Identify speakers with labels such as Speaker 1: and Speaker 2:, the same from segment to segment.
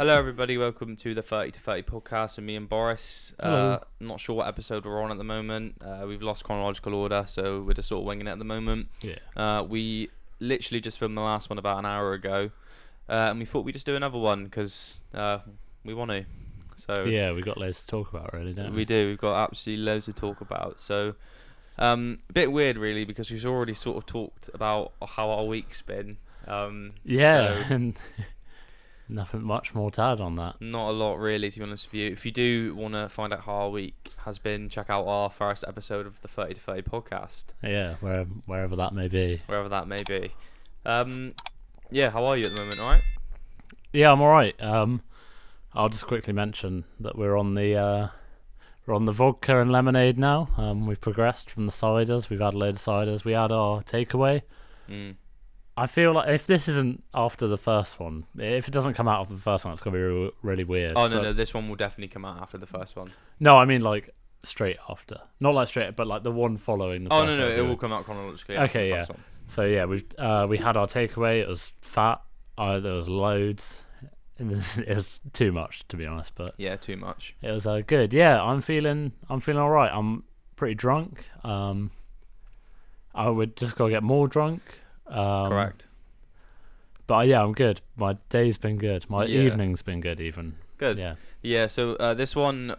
Speaker 1: Hello, everybody. Welcome to the 30 to 30 podcast with me and Boris.
Speaker 2: Hello.
Speaker 1: Not sure what episode we're on at the moment. We've lost chronological order, so we're just sort of winging it at the moment.
Speaker 2: Yeah.
Speaker 1: We literally just filmed the last one about an hour ago, and we thought we'd just do another one because we want to. So
Speaker 2: Yeah, we got loads to talk about, really, don't we?
Speaker 1: we do. We've got absolutely loads to talk about. So a bit weird, really, because we've already sort of talked about how our week's been.
Speaker 2: Yeah,
Speaker 1: So
Speaker 2: and nothing much more to add on that.
Speaker 1: not a lot, really, to be honest with you. If you do want to find out how our week has been, check out our first episode of the 30 to 30 podcast,
Speaker 2: Yeah, wherever that may be.
Speaker 1: wherever that may be. Yeah, how are you at the moment, alright?
Speaker 2: Yeah, I'm alright. I'll just quickly mention that we're on the vodka and lemonade now. We've progressed from the ciders. We've had a load of ciders. We had our takeaway. I feel like if this isn't after the first one, if it doesn't come out after the first one, it's going to be really weird.
Speaker 1: Oh, no, this one will definitely come out after the first one.
Speaker 2: No, I mean like straight after. Not like straight, but like the one following the
Speaker 1: Oh,
Speaker 2: first
Speaker 1: no,
Speaker 2: one.
Speaker 1: it will come out chronologically after
Speaker 2: Okay,
Speaker 1: the
Speaker 2: yeah.
Speaker 1: first one.
Speaker 2: So yeah, we had our takeaway. It was fat. There was loads. It was too much, to be honest, but
Speaker 1: Yeah, too much.
Speaker 2: it was good. Yeah, I'm feeling all right. I'm pretty drunk. I would just go get more drunk.
Speaker 1: Correct.
Speaker 2: But yeah, I'm good. My day's been good. My
Speaker 1: Yeah.
Speaker 2: evening's been good, even.
Speaker 1: Good.
Speaker 2: Yeah.
Speaker 1: Yeah, so this one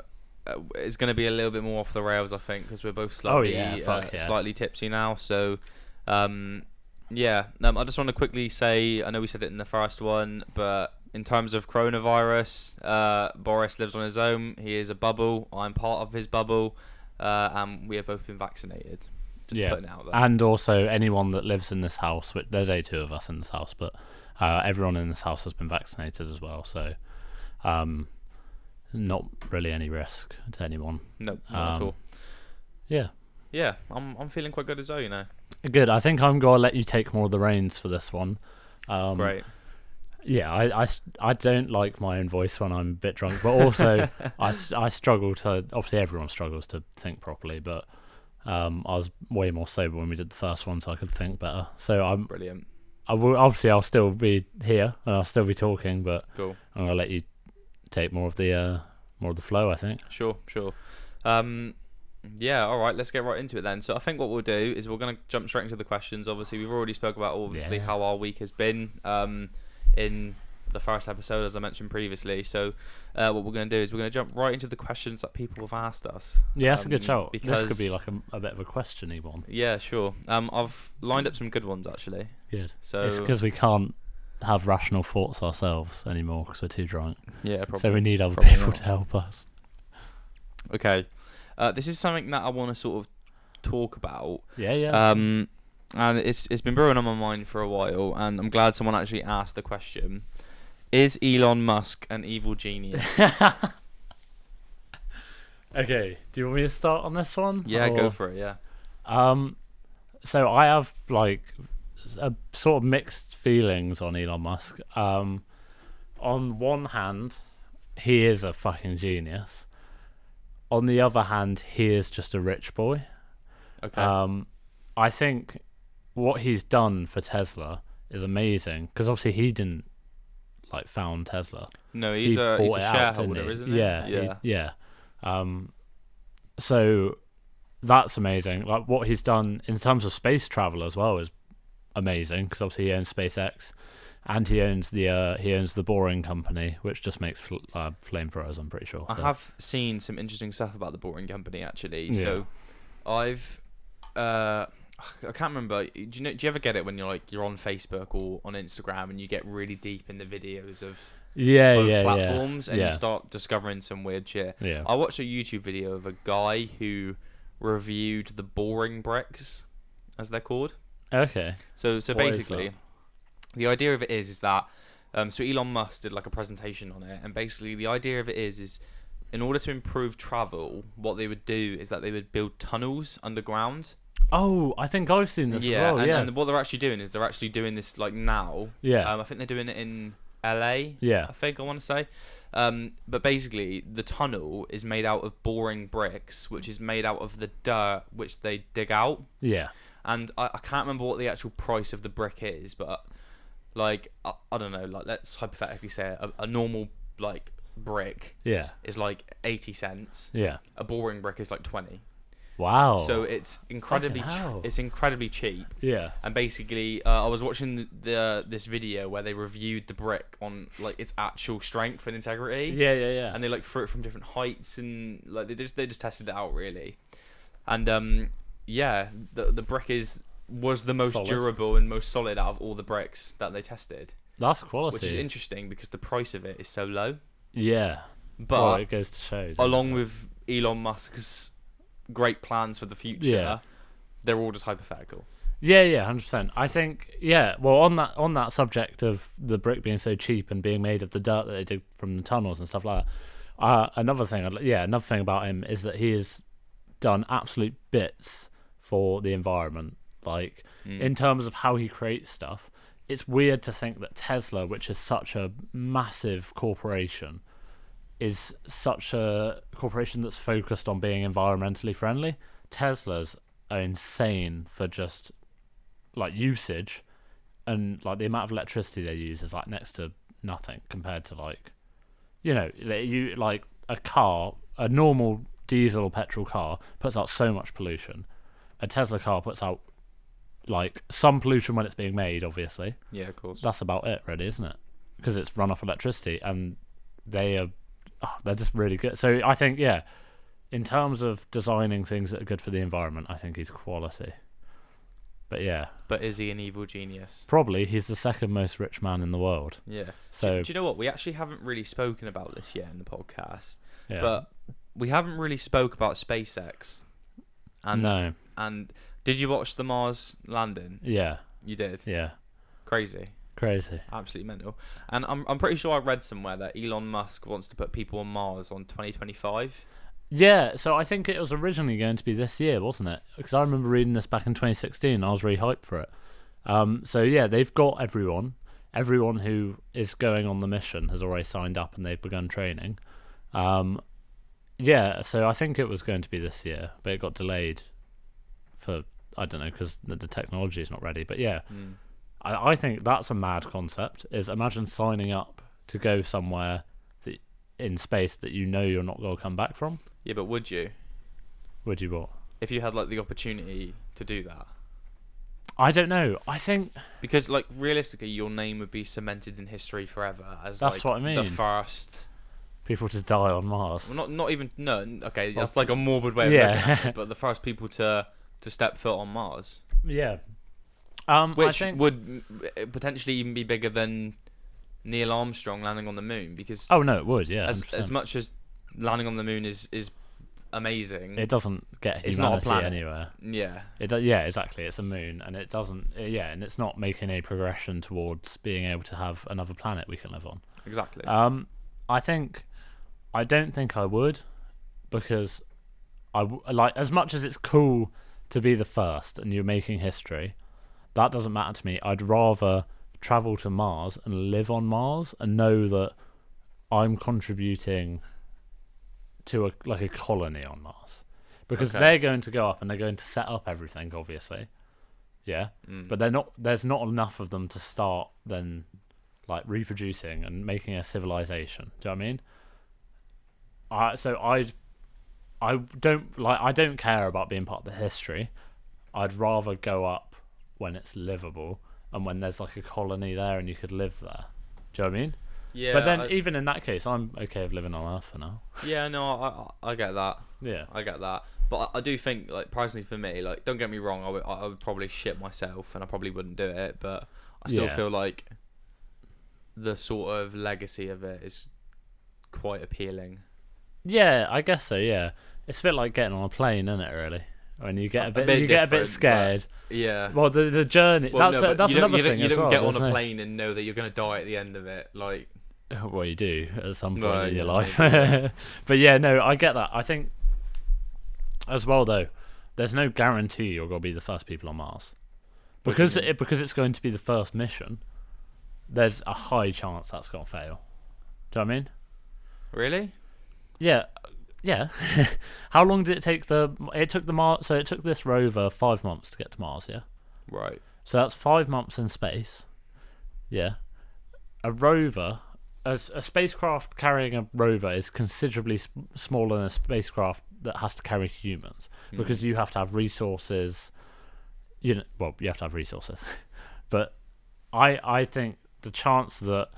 Speaker 1: is going to be a little bit more off the rails, I think, because we're both slightly,
Speaker 2: yeah.
Speaker 1: slightly tipsy now. So, yeah, I just want to quickly say, I know we said it in the first one, but in terms of coronavirus, Boris lives on his own. He is a bubble. I'm part of his bubble, and we have both been vaccinated. Just putting it out there.
Speaker 2: And also anyone that lives in this house, which there's 2 of us in this house, but everyone in this house has been vaccinated as well, so not really any risk to anyone.
Speaker 1: No, not at all.
Speaker 2: Yeah.
Speaker 1: Yeah, I'm feeling quite good as well, you know.
Speaker 2: Good. I think I'm going to let you take more of the reins for this one.
Speaker 1: Great.
Speaker 2: Yeah, I don't like my own voice when I'm a bit drunk, but also I struggle to, obviously everyone struggles to think properly, but I was way more sober when we did the first one, so I could think better. So I'm
Speaker 1: Brilliant.
Speaker 2: I'll still be here and I'll still be talking, but
Speaker 1: Cool.
Speaker 2: I'm gonna let you take more of the flow, I think.
Speaker 1: Sure. Yeah, all right, let's get right into it then. So I think what we'll do is we're going to jump straight into the questions. Obviously, we've already spoke about how our week has been in the first episode, as I mentioned previously. So what we're going to do is we're going to jump right into the questions that people have asked us.
Speaker 2: Yeah, that's a good shout.
Speaker 1: Because
Speaker 2: This could be like a bit of a question-y one.
Speaker 1: Yeah, sure. I've lined up some good ones, actually.
Speaker 2: Good.
Speaker 1: So
Speaker 2: It's because we can't have rational thoughts ourselves anymore because we're too drunk.
Speaker 1: Yeah, probably.
Speaker 2: So we need other
Speaker 1: probably
Speaker 2: people
Speaker 1: not.
Speaker 2: to help us.
Speaker 1: Okay. This is something that I want to sort of talk about.
Speaker 2: Yeah.
Speaker 1: And it's been brewing on my mind for a while, and I'm glad someone actually asked the question: is Elon Musk an evil genius?
Speaker 2: Okay. Do you want me to start on this one?
Speaker 1: Yeah,
Speaker 2: Or-
Speaker 1: go for it. Yeah.
Speaker 2: So I have like a sort of mixed feelings on Elon Musk. On one hand, he is a fucking genius. On the other hand, he is just a rich boy.
Speaker 1: Okay.
Speaker 2: I think what he's done for Tesla is amazing because obviously he didn't like found Tesla.
Speaker 1: No,
Speaker 2: He
Speaker 1: he's a
Speaker 2: bought it out,
Speaker 1: shareholder,
Speaker 2: didn't he?
Speaker 1: isn't he?
Speaker 2: Yeah. So that's amazing. Like what he's done in terms of space travel as well is amazing because obviously he owns SpaceX, and he owns the Boring Company, which just makes flamethrowers. I'm pretty sure.
Speaker 1: I
Speaker 2: So.
Speaker 1: have seen some interesting stuff about the Boring Company actually.
Speaker 2: Yeah.
Speaker 1: So, I've I can't remember. Do you ever get it when you're on Facebook or on Instagram and you get really deep in the videos of both platforms and you start discovering some weird shit?
Speaker 2: Yeah.
Speaker 1: I watched a YouTube video of a guy who reviewed the boring bricks, as they're called.
Speaker 2: Okay.
Speaker 1: So
Speaker 2: What is
Speaker 1: basically,
Speaker 2: that?
Speaker 1: the idea of it is that so Elon Musk did like a presentation on it, and basically the idea of it is in order to improve travel, what they would do is that they would build tunnels underground.
Speaker 2: Oh, I think I've seen this as well.
Speaker 1: And what they're actually doing is they're actually doing this like now.
Speaker 2: Yeah.
Speaker 1: I think they're doing it in LA.
Speaker 2: Yeah.
Speaker 1: I think I want to say. But basically, the tunnel is made out of boring bricks, which is made out of the dirt which they dig out.
Speaker 2: Yeah.
Speaker 1: And I can't remember what the actual price of the brick is, but like I don't know, like let's hypothetically say a normal like brick
Speaker 2: Yeah.
Speaker 1: is like 80 cents.
Speaker 2: Yeah.
Speaker 1: A boring brick is like 20.
Speaker 2: Wow.
Speaker 1: So it's incredibly
Speaker 2: Fucking hell.
Speaker 1: it's incredibly cheap.
Speaker 2: Yeah.
Speaker 1: And basically, I was watching this video where they reviewed the brick on like its actual strength and integrity.
Speaker 2: Yeah, yeah, yeah.
Speaker 1: And they like threw it from different heights and like they just tested it out really. And yeah, the brick was the most
Speaker 2: Solid.
Speaker 1: durable and most solid out of all the bricks that they tested,
Speaker 2: That's quality.
Speaker 1: which is interesting because the price of it is so low.
Speaker 2: Yeah.
Speaker 1: But
Speaker 2: Well, it goes to show. doesn't
Speaker 1: along
Speaker 2: it?
Speaker 1: with Elon Musk's great plans for the future,
Speaker 2: Yeah.
Speaker 1: they're all just hypothetical.
Speaker 2: Yeah, yeah, 100%. I think, yeah. Well, on that subject of the brick being so cheap and being made of the dirt that they dig from the tunnels and stuff like that. Another thing about him is that he has done absolute bits for the environment. Like in terms of how he creates stuff, it's weird to think that Tesla, which is such a massive corporation, is such a corporation that's focused on being environmentally friendly. Teslas are insane for just like usage, and like the amount of electricity they use is like next to nothing compared to like, you like a normal diesel or petrol car puts out so much pollution. A Tesla car puts out like some pollution when it's being made, obviously.
Speaker 1: Yeah, of course.
Speaker 2: That's about it, really, isn't it? Because it's run off electricity, and they're just really good. So I think, yeah, in terms of designing things that are good for the environment, I think he's quality. But yeah,
Speaker 1: But is he an evil genius?
Speaker 2: probably he's the second most rich man in the world.
Speaker 1: Yeah.
Speaker 2: So
Speaker 1: Do you know what? We actually haven't really spoken about this yet in the podcast,
Speaker 2: yeah.
Speaker 1: but we haven't really spoke about SpaceX. And
Speaker 2: No.
Speaker 1: And did you watch the Mars landing?
Speaker 2: Yeah,
Speaker 1: You did.
Speaker 2: yeah,
Speaker 1: Crazy.
Speaker 2: crazy.
Speaker 1: Absolutely mental. And I'm pretty sure I read somewhere that Elon Musk wants to put people on Mars on 2025.
Speaker 2: Yeah, so I think it was originally going to be this year, wasn't it? Because I remember reading this back in 2016. And I was really hyped for it. So yeah, they've got everyone. Everyone who is going on the mission has already signed up and they've begun training. Yeah, so I think it was going to be this year, but it got delayed for, I don't know, because the technology is not ready. But yeah, I think that's a mad concept. Is imagine signing up to go somewhere that, in space that you know you're not going to come back from.
Speaker 1: Yeah, but would you?
Speaker 2: Would you what?
Speaker 1: If you had like the opportunity to do that?
Speaker 2: I don't know. I think
Speaker 1: Because like realistically, your name would be cemented in history forever as
Speaker 2: That's
Speaker 1: like
Speaker 2: what I mean.
Speaker 1: the first.
Speaker 2: people to die on Mars.
Speaker 1: Well, not even no. Okay,
Speaker 2: Well,
Speaker 1: that's like a morbid way of
Speaker 2: yeah.
Speaker 1: looking at it. But the first people to step foot on Mars,
Speaker 2: Yeah.
Speaker 1: which
Speaker 2: I think,
Speaker 1: would potentially even be bigger than Neil Armstrong landing on the moon. Because
Speaker 2: oh no, it would. Yeah.
Speaker 1: as
Speaker 2: 100%.
Speaker 1: much as landing on the moon is amazing,
Speaker 2: It doesn't get
Speaker 1: It's not a
Speaker 2: humanity
Speaker 1: planet.
Speaker 2: anywhere.
Speaker 1: yeah,
Speaker 2: Yeah, exactly. It's a moon, and it doesn't. Yeah, and it's not making a progression towards being able to have another planet we can live on.
Speaker 1: exactly.
Speaker 2: I don't think I would, because like as much as it's cool to be the first and you're making history, that doesn't matter to me. I'd rather travel to Mars and live on Mars and know that I'm contributing to a colony on Mars, because
Speaker 1: Okay.
Speaker 2: they're going to go up and they're going to set up everything, obviously. Yeah, but they're not. There's not enough of them to start then, like reproducing and making a civilization. Do you know what I mean? I don't care about being part of the history. I'd rather go up when it's livable and when there's like a colony there and you could live there. Do you know what I mean?
Speaker 1: Yeah,
Speaker 2: But then even in that case, I'm okay with living on Earth for now.
Speaker 1: yeah, no, I get that.
Speaker 2: Yeah.
Speaker 1: I get that. But I do think, like, personally for me, like, don't get me wrong, I would probably shit myself and I probably wouldn't do it, but I still
Speaker 2: Yeah.
Speaker 1: feel like the sort of legacy of it is quite appealing.
Speaker 2: Yeah, I guess so. Yeah, it's a bit like getting on a plane, isn't it? Really, when you get a bit
Speaker 1: different,
Speaker 2: scared.
Speaker 1: but yeah.
Speaker 2: Well, the journey.
Speaker 1: Well,
Speaker 2: that's
Speaker 1: no, but
Speaker 2: that's
Speaker 1: you don't-
Speaker 2: another
Speaker 1: you don't-
Speaker 2: thing
Speaker 1: You
Speaker 2: as
Speaker 1: don't
Speaker 2: well.
Speaker 1: get on
Speaker 2: doesn't
Speaker 1: a
Speaker 2: it?
Speaker 1: plane and know that you're going to die at the end of it. Like,
Speaker 2: Well, you do at some point
Speaker 1: Well,
Speaker 2: in your
Speaker 1: yeah,
Speaker 2: life.
Speaker 1: maybe,
Speaker 2: But yeah, no, I get that. I think as well though, there's no guarantee you're going to be the first people on Mars,
Speaker 1: What do you
Speaker 2: because
Speaker 1: mean?
Speaker 2: because it's going to be the first mission. There's a high chance that's going to fail. Do you know what I mean?
Speaker 1: really?
Speaker 2: Yeah, yeah. How long did it take It took the Mars. So it took this rover 5 months to get to Mars. Yeah.
Speaker 1: Right.
Speaker 2: So that's 5 months in space. Yeah. A rover a spacecraft carrying a rover is considerably smaller than a spacecraft that has to carry humans, because you have to have resources. You have to have resources, but I think the chance that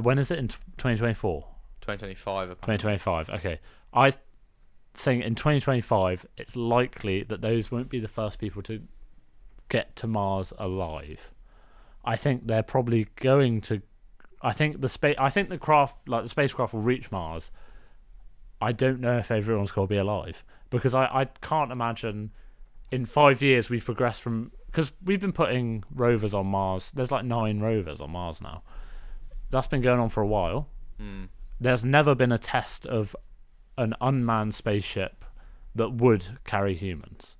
Speaker 2: when is it in 2024?
Speaker 1: 2025.
Speaker 2: 2025. Okay, I think in 2025 it's likely that those won't be the first people to get to Mars alive. I think they're probably going to. I think the spacecraft will reach Mars. I don't know if everyone's going to be alive, because I can't imagine in 5 years we've progressed from, because we've been putting rovers on Mars. There's like 9 rovers on Mars now. That's been going on for a while. There's never been a test of an unmanned spaceship that would carry humans.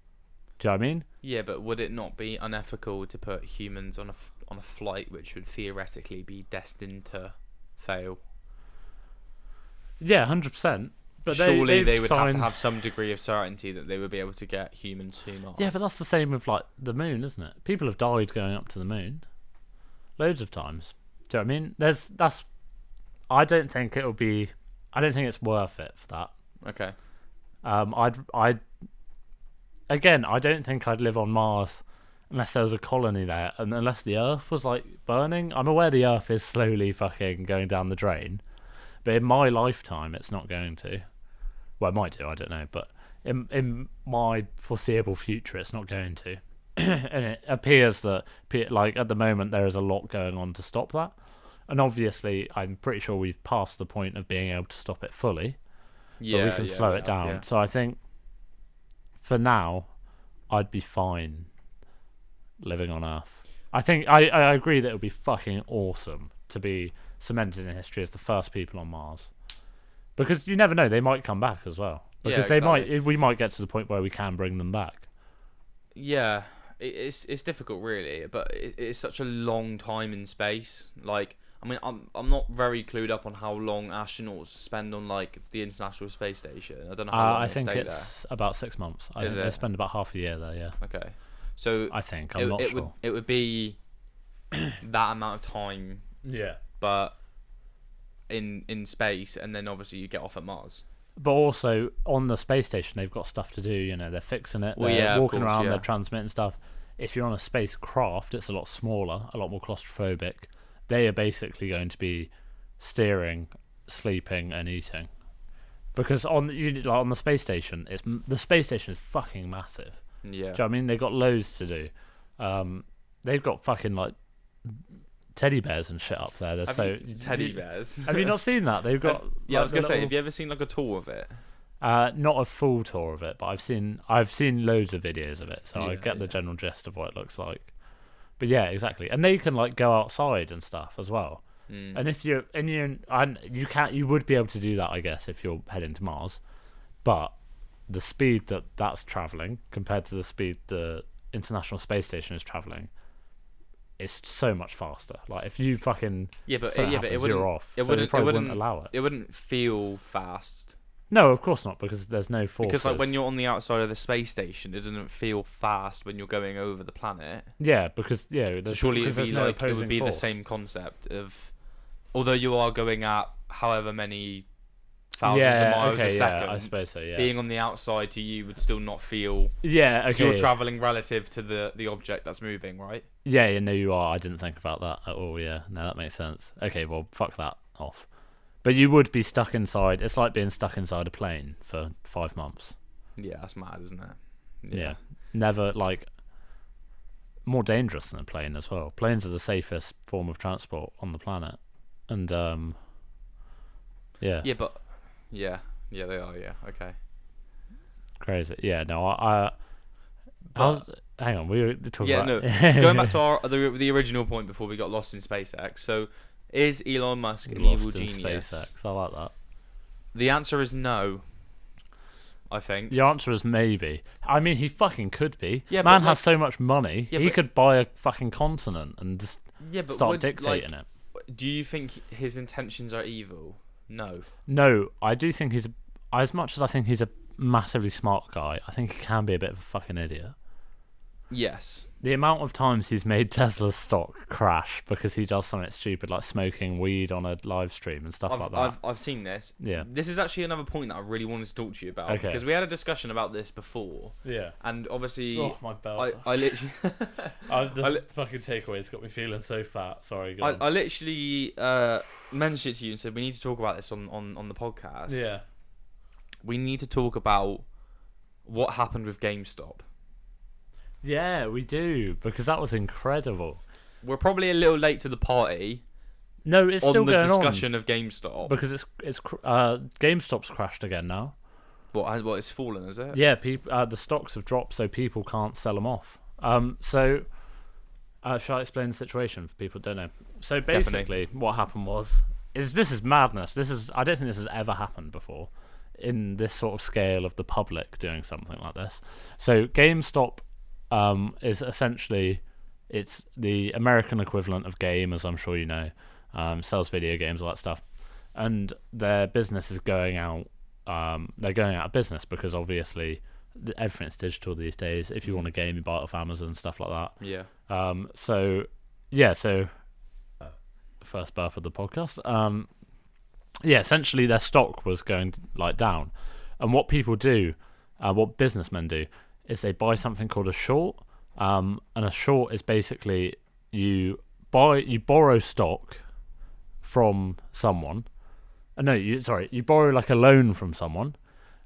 Speaker 2: Do you know what I mean?
Speaker 1: Yeah, but would it not be unethical to put humans on a flight which would theoretically be destined to fail?
Speaker 2: Yeah, 100%. But
Speaker 1: surely they would have
Speaker 2: signed...
Speaker 1: to have some degree of certainty that they would be able to get humans to Mars.
Speaker 2: Yeah, but that's the same with like the moon, isn't it? People have died going up to the moon, loads of times. Do you know what I mean? I don't think it'll be. I don't think it's worth it for that.
Speaker 1: Okay.
Speaker 2: I don't think I'd live on Mars unless there was a colony there, and unless the Earth was like burning. I'm aware the Earth is slowly fucking going down the drain, but in my lifetime, it's not going to. Well, it might do. I don't know, but in my foreseeable future, it's not going to. And it appears that, like at the moment, there is a lot going on to stop that. And obviously, I'm pretty sure we've passed the point of being able to stop it fully.
Speaker 1: Yeah,
Speaker 2: but we can slow it down.
Speaker 1: Yeah.
Speaker 2: So I think, for now, I'd be fine living on Earth. I think I agree that it would be fucking awesome to be cemented in history as the first people on Mars, because you never know, they might come back as well. Because we might get to the point where we can bring them back.
Speaker 1: Yeah, it's difficult, really, but it's such a long time in space. Like, I mean, I'm not very clued up on how long astronauts spend on like the International Space Station. I don't know how long
Speaker 2: I
Speaker 1: they
Speaker 2: think
Speaker 1: stay
Speaker 2: it's about 6 months. I
Speaker 1: Is
Speaker 2: think they
Speaker 1: it?
Speaker 2: spend about half a year there. Yeah.
Speaker 1: Okay, so
Speaker 2: I think I'm not sure.
Speaker 1: It would be that amount of time,
Speaker 2: Yeah.
Speaker 1: but in space, and then obviously you get off at Mars.
Speaker 2: But also on the space station, they've got stuff to do. You know, they're fixing it.
Speaker 1: Well,
Speaker 2: they're
Speaker 1: yeah,
Speaker 2: walking
Speaker 1: of course,
Speaker 2: around.
Speaker 1: yeah.
Speaker 2: They're transmitting stuff. If you're on a spacecraft, it's a lot smaller, a lot more claustrophobic. They are basically going to be steering, sleeping, and eating. Because on the space station, the space station is fucking massive.
Speaker 1: Yeah.
Speaker 2: Do you know what I mean? They've got loads to do. They've got fucking like teddy bears and shit up there.
Speaker 1: Teddy bears.
Speaker 2: Have you not seen that? They've got.
Speaker 1: I was gonna say, have you ever seen like a tour of it?
Speaker 2: Not a full tour of it, but I've seen loads of videos of it, so I get the
Speaker 1: yeah.
Speaker 2: general gist of what it looks like. But yeah, exactly, and they can like go outside and stuff as well. And if you would be able to do that, I guess, if you're heading to Mars. But the speed that's traveling compared to the speed the International Space Station is traveling, it's so much faster. Like if you fucking
Speaker 1: but it wouldn't.
Speaker 2: you're off.
Speaker 1: It
Speaker 2: So they
Speaker 1: wouldn't.
Speaker 2: probably
Speaker 1: It wouldn't
Speaker 2: allow it.
Speaker 1: It wouldn't feel fast.
Speaker 2: No, of course not, because there's no forces.
Speaker 1: Because like when you're on the outside of the space station, it doesn't feel fast when you're going over the planet.
Speaker 2: Yeah, because
Speaker 1: So surely it would be
Speaker 2: force.
Speaker 1: the same concept of, although you are going at however many thousands of miles a second.
Speaker 2: Yeah, I suppose so. Yeah,
Speaker 1: being on the outside to you would still not feel.
Speaker 2: Yeah, okay.
Speaker 1: 'Cause you're traveling relative to the object that's moving, right?
Speaker 2: Yeah, no, you are. I didn't think about that at all. Yeah, no, that makes sense. Okay, well, fuck that off. But you would be stuck inside. It's like being stuck inside a plane for 5 months.
Speaker 1: Yeah, that's mad, isn't it?
Speaker 2: Yeah. Never, like, more dangerous than a plane as well. Planes are the safest form of transport on the planet. And, yeah.
Speaker 1: Yeah, but, yeah, they are, yeah, okay.
Speaker 2: Crazy. Yeah, no, hang on, we were talking about...
Speaker 1: Yeah, no, going back to the original point before we got lost in SpaceX, so... Is Elon Musk an evil genius?
Speaker 2: SpaceX. I like that.
Speaker 1: The answer is no. I think.
Speaker 2: The answer is maybe. I mean, he fucking could be.
Speaker 1: Yeah,
Speaker 2: Man has so much money.
Speaker 1: Yeah,
Speaker 2: he could buy a fucking continent and just start dictating it.
Speaker 1: Do you think his intentions are evil? No.
Speaker 2: No, I do think as much as I think he's a massively smart guy, I think he can be a bit of a fucking idiot.
Speaker 1: Yes.
Speaker 2: The amount of times he's made Tesla's stock crash because he does something stupid like smoking weed on a live stream and stuff like that.
Speaker 1: I've seen this.
Speaker 2: Yeah.
Speaker 1: This is actually another point that I really wanted to talk to you about.
Speaker 2: Okay.
Speaker 1: Because we had a discussion about this before.
Speaker 2: Yeah.
Speaker 1: And obviously,
Speaker 2: Oh, my belt.
Speaker 1: I literally,
Speaker 2: This fucking takeaway's got me feeling so fat. Sorry, go on.
Speaker 1: I literally mentioned it to you and said we need to talk about this on the podcast.
Speaker 2: Yeah.
Speaker 1: We need to talk about what happened with GameStop.
Speaker 2: Yeah, we do, because that was incredible.
Speaker 1: We're probably a little late to the party.
Speaker 2: No, it's still
Speaker 1: on the
Speaker 2: going
Speaker 1: discussion of GameStop.
Speaker 2: because it's GameStop's crashed again now.
Speaker 1: What it's fallen, is it?
Speaker 2: Yeah, the stocks have dropped, so people can't sell them off. Shall I explain the situation for people who don't know? So basically, what happened is this is madness. I don't think this has ever happened before in this sort of scale of the public doing something like this. So GameStop is essentially, it's the American equivalent of Game, as I'm sure you know. Sells video games, all that stuff, and their business is going out. They're going out of business because obviously everything's digital these days. If you want a game, you buy it off Amazon, stuff like that.
Speaker 1: Yeah.
Speaker 2: So first burp of the podcast. Essentially their stock was going down, and what people do, what businessmen do, is they buy something called a short. And a short is basically you borrow stock from someone. You borrow like a loan from someone,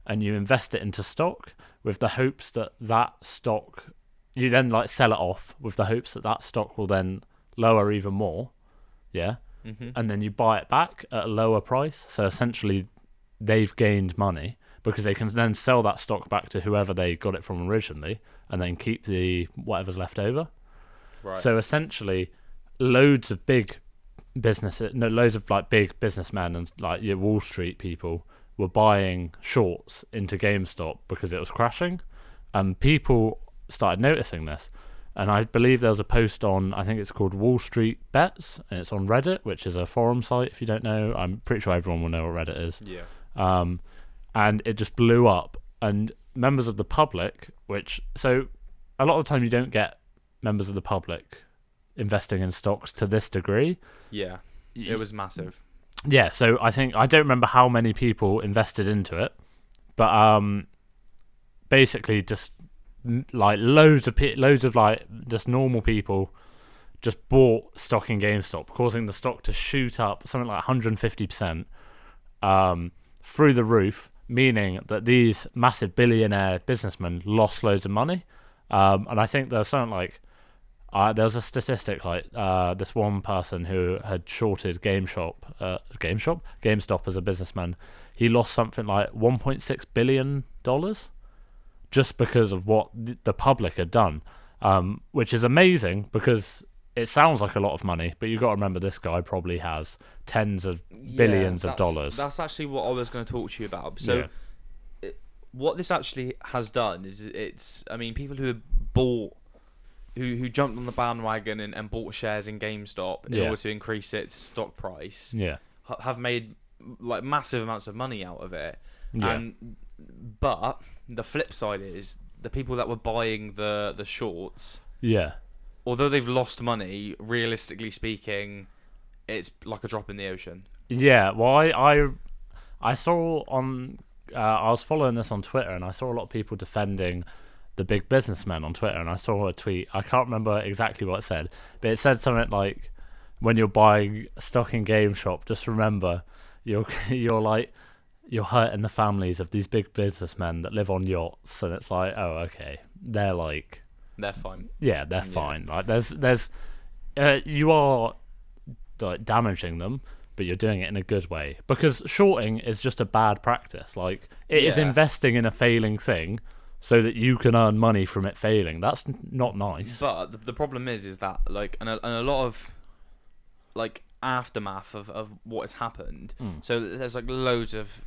Speaker 2: and you invest it into stock with the hopes that stock, you then sell it off with the hopes that stock will then lower even more, yeah.
Speaker 1: Mm-hmm.
Speaker 2: And then you buy it back at a lower price. So essentially, they've gained money because they can then sell that stock back to whoever they got it from originally, and then keep the whatever's left over.
Speaker 1: Right.
Speaker 2: So essentially, loads of big businessmen and your Wall Street people were buying shorts into GameStop because it was crashing, and people started noticing this. And I believe there was a post on, I think it's called Wall Street Bets, and it's on Reddit, which is a forum site. If you don't know, I'm pretty sure everyone will know what Reddit is.
Speaker 1: Yeah.
Speaker 2: And it just blew up, and members of the public, so a lot of the time you don't get members of the public investing in stocks to this degree.
Speaker 1: Yeah, it was massive.
Speaker 2: Yeah, so I don't remember how many people invested into it, but basically just loads of just normal people just bought stock in GameStop, causing the stock to shoot up something like 150% through the roof, meaning that these massive billionaire businessmen lost loads of money. And I think there's something there was a statistic this one person who had shorted GameStop as a businessman. He lost something like $1.6 billion just because of what the public had done, which is amazing because it sounds like a lot of money, but you've got to remember this guy probably has tens of billions of dollars.
Speaker 1: That's actually what I was going to talk to you about. So what this actually has done is people who who jumped on the bandwagon and bought shares in GameStop in order to increase its stock price have made massive amounts of money out of it. But the flip side is the people that were buying the shorts, although they've lost money, realistically speaking, it's like a drop in the ocean.
Speaker 2: Well, I saw on I was following this on Twitter, and I saw a lot of people defending the big businessmen on Twitter, and I saw a tweet. I can't remember exactly what it said, but it said something like, when you're buying stock in GameStop, just remember you're hurting the families of these big businessmen that live on yachts. And it's like, oh, okay, they're
Speaker 1: fine.
Speaker 2: Yeah, they're fine. There's you are damaging them, but you're doing it in a good way, because shorting is just a bad practice. It is investing in a failing thing so that you can earn money from it failing. That's not nice.
Speaker 1: But the problem is that and a lot of aftermath of what has happened. So there's loads of